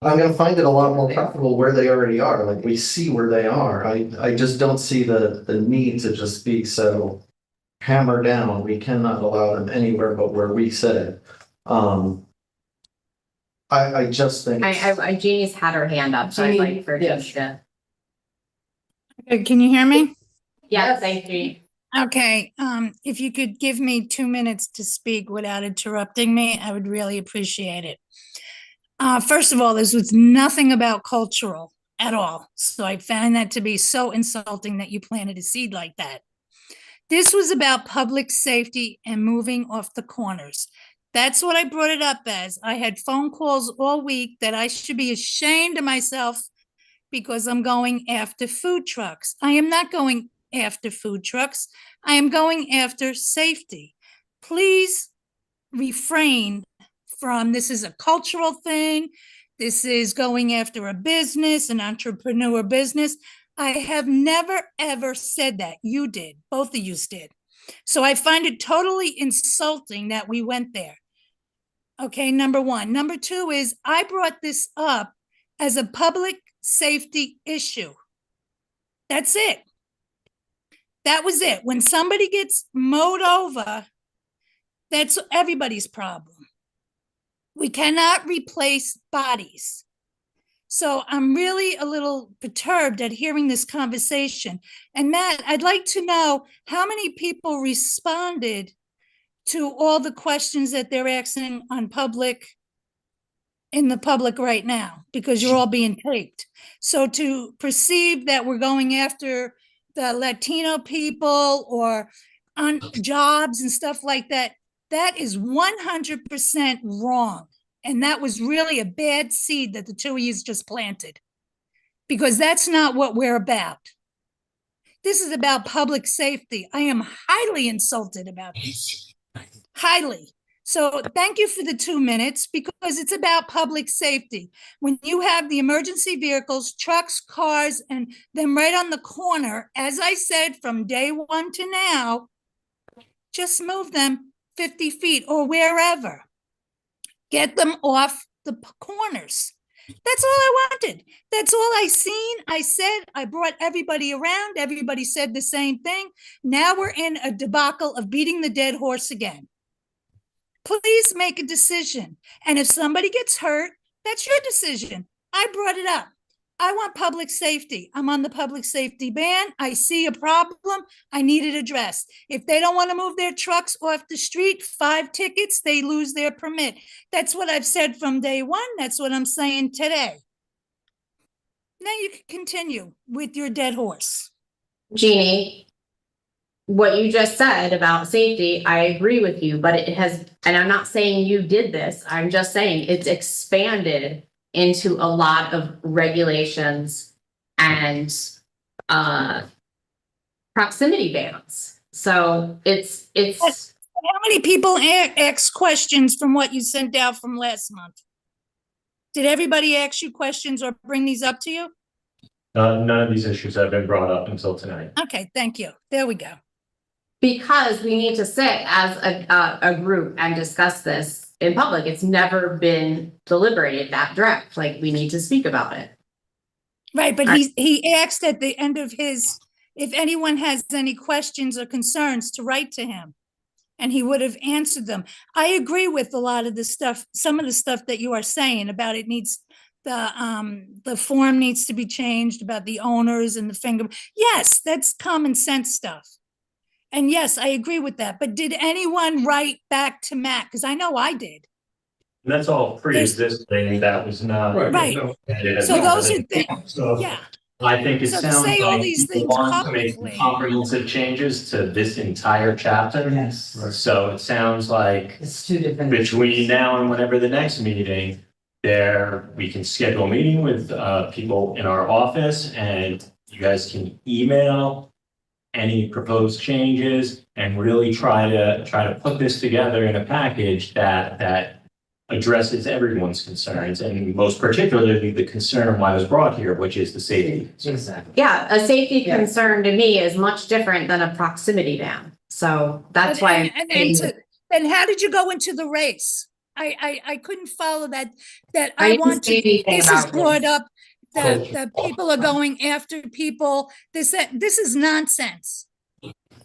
I'm gonna find it a lot more profitable where they already are, like, we see where they are. I just don't see the need to just be so hammer down, we cannot allow them anywhere but where we said. I just think. Jeannie's had her hand up, so I'd like for Jeannie, Jeannie to. Can you hear me? Yes, thank you. Okay, if you could give me 2 minutes to speak without interrupting me, I would really appreciate it. First of all, this was nothing about cultural at all. So I found that to be so insulting that you planted a seed like that. This was about public safety and moving off the corners. That's what I brought it up as. I had phone calls all week that I should be ashamed of myself because I'm going after food trucks. I am not going after food trucks. I am going after safety. Please refrain from, this is a cultural thing. This is going after a business, an entrepreneur business. I have never, ever said that. You did. Both of you did. So I find it totally insulting that we went there. Okay, number one. Number two is I brought this up as a public safety issue. That's it. That was it. When somebody gets mowed over, that's everybody's problem. We cannot replace bodies. So I'm really a little perturbed at hearing this conversation. And Matt, I'd like to know how many people responded to all the questions that they're asking on public, in the public right now, because you're all being taped. So to perceive that we're going after the Latino people or on jobs and stuff like that, that is 100% wrong. And that was really a bad seed that the two of you just planted, because that's not what we're about. This is about public safety. I am highly insulted about this. Highly. So thank you for the 2 minutes, because it's about public safety. When you have the emergency vehicles, trucks, cars, and them right on the corner, as I said, from day one to now, just move them 50 feet or wherever. Get them off the corners. That's all I wanted. That's all I seen. I said, I brought everybody around. Everybody said the same thing. Now we're in a debacle of beating the dead horse again. Please make a decision. And if somebody gets hurt, that's your decision. I brought it up. I want public safety. I'm on the public safety ban. I see a problem. I need it addressed. If they don't want to move their trucks off the street, 5 tickets, they lose their permit. That's what I've said from day one. That's what I'm saying today. Now you can continue with your dead horse. Jeannie, what you just said about safety, I agree with you, but it has, and I'm not saying you did this, I'm just saying it's expanded into a lot of regulations and proximity bans. So it's How many people asked questions from what you sent out from last month? Did everybody ask you questions or bring these up to you? None of these issues have been brought up until tonight. Okay, thank you. There we go. because we need to sit as a group and discuss this in public. It's never been deliberated that direct, like we need to speak about it. Right, but he asked at the end of his, if anyone has any questions or concerns, to write to him. And he would have answered them. I agree with a lot of the stuff, some of the stuff that you are saying about it needs, the form needs to be changed about the owners and the finger. Yes, that's common sense stuff. And yes, I agree with that. But did anyone write back to Matt? Because I know I did. And that's all pre-existing, that was not. Right. So those are things, So yeah. I think it So to sounds say all like these people things want to make publicly. comprehensive changes to this entire chapter. Yes. So it sounds like It's two different. between now and whenever the next meeting, we can schedule a meeting with people in our office, and you guys can email any proposed changes and really try to put this together in a package that addresses everyone's concerns, and most particularly the concern why I was brought here, which is the safety. Exactly. Yeah, a safety Yeah. concern to me is much different than a proximity ban. So that's why. Then how did you go into the race? I couldn't follow that, I I didn't want say to, anything this is about brought this. up, that people are going after people. This is nonsense.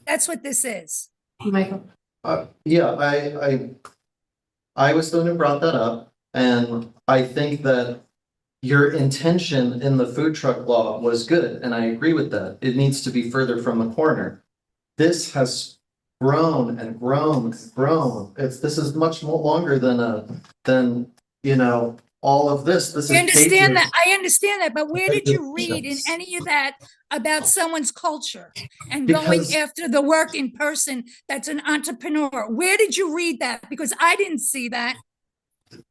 That's what this is. Michael. Yeah, I was the one who brought that up, and I think that your intention in the food truck law was good, and I agree with that. It needs to be further from the corner. This has grown and grown and grown. This is much more longer than all of this. This is I understand that, pages. I understand that, but where did you read in any of that about someone's culture and going Because- after the working person that's an entrepreneur? Where did you read that? Because I didn't see that.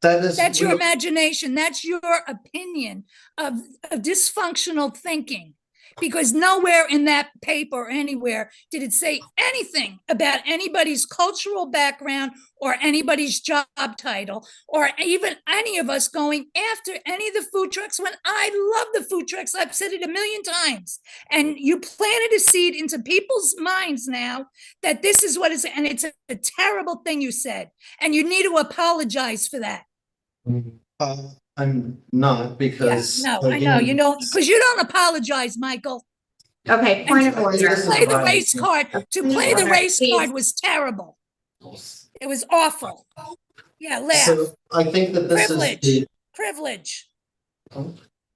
That's your imagination. That's your opinion of dysfunctional thinking. Because nowhere in that paper or anywhere did it say anything about anybody's cultural background or anybody's job title, or even any of us going after any of the food trucks, when I love the food trucks. I've said it a million times. And you planted a seed into people's minds now that this is what is, and it's a terrible thing you said. And you need to apologize for that. I'm not, because. No, I know, you don't, because you don't apologize, Michael. Okay, point of To order. play the race card, Please. card was terrible. It was awful. Yeah, laugh. So I think that this is. Privilege. Privilege.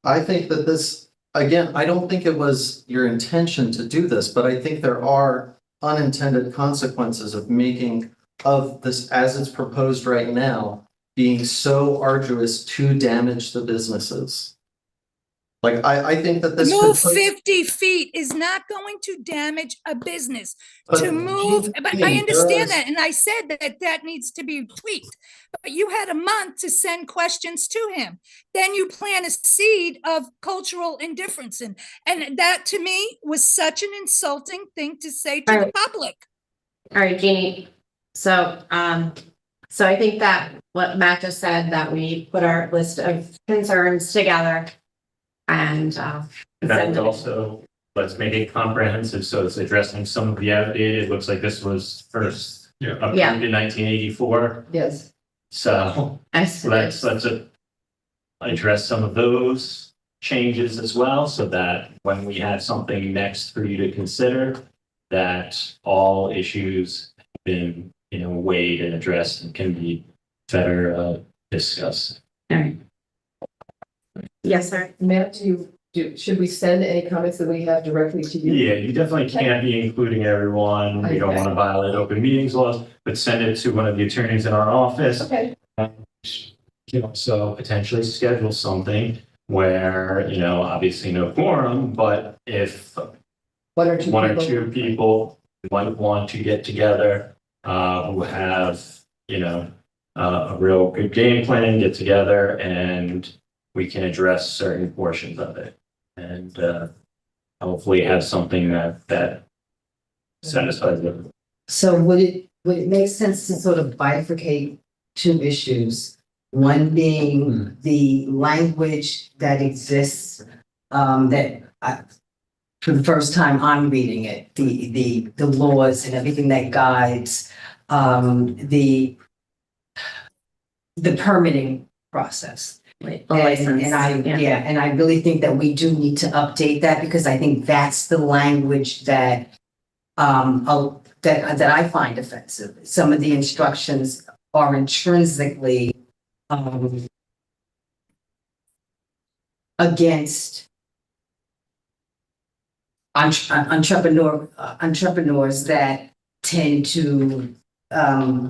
I think that this, again, I don't think it was your intention to do this, but I think there are unintended consequences of making of this, as it's proposed right now, being so arduous to damage the businesses. Like, I think that this. Move could put- 50 feet is not going to damage a business. But To move, but I Jean, understand does- that, and I said that needs to be tweaked. But you had a month to send questions to him. Then you plant a seed of cultural indifference, and that to me was such an insulting thing to say to All the right. public. All right, Jeannie. So I think that what Matt just said, that we put our list of concerns together and That send would it. also, let's make it comprehensive, so it's addressing some of the outdated, it looks like this was first approved Yeah. in 1984. Yes. So let's address some of those changes as well, so that when we have something next for you to consider, that all issues have been, weighed and addressed and can be better discussed. All right. Yes, sir. Matt, should we send any comments that we have directly to you? Yeah, you definitely can't be including everyone. We don't want to violate open meetings laws, but send it to one of the attorneys in our office. Okay. So potentially schedule something where, you know, obviously no quorum, but if One or two one or people. two people might want to get together, who have, you know, a real good game plan, get together and we can address certain portions of it. And, hopefully have something that satisfies them. So would it make sense to sort of bifurcate two issues? One being the language that exists, for the first time I'm reading it, the laws and everything that guides, the permitting process. The license. And I really think that we do need to update that because I think that's the language that that I find offensive. Some of the instructions are intrinsically against entrepreneurs that tend to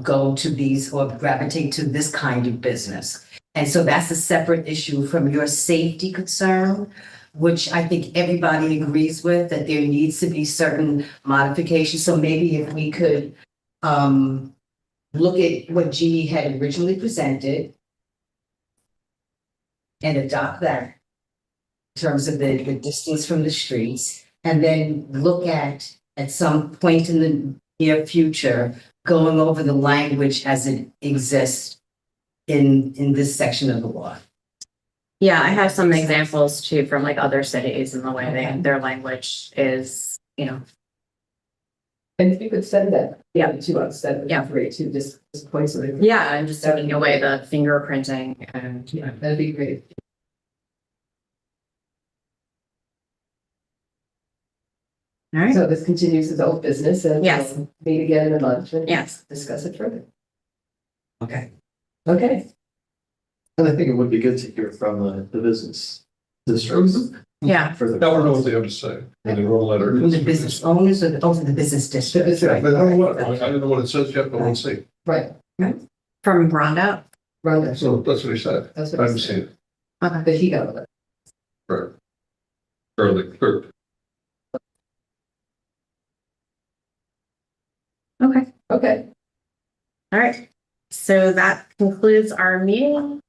go to these or gravitate to this kind of business. And so that's a separate issue from your safety concern, which I think everybody agrees with, that there needs to be certain modifications. So maybe if we could look at what Jeannie had originally presented and adopt that in terms of the distance from the streets, and then look at some point in the near future, going over the language as it exists in this section of the law. Yeah, I have some examples too from like other cities and the way their language is, you know. And if you could send that. Yeah. To us, that would be great too, just points of it. Yeah, and just taking away the fingerprinting and. Yeah, that'd be great. All right. So this continues as old business and Yes. meet again in a month and Yes. discuss it further. Okay. Okay. And I think it would be good to hear from the business districts. Yeah. For the. I don't know what they have to say in the roll letter. From the business owners or the business district? Yeah, but I don't know what, I don't know what it says yet, but we'll see. Right. From Rhonda? Rhonda. So that's what he said. That's I what haven't he seen said. it. Okay. But he got it. Right. Early, third. Okay. Okay. All right. So that concludes our meeting.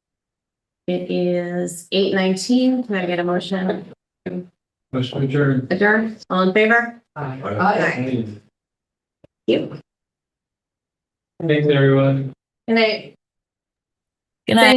It is 8:19. Can I get a motion? Motion adjourned. Adjourn? All in favor? Aye. Thank you. Thanks, everyone. Good night. Good night.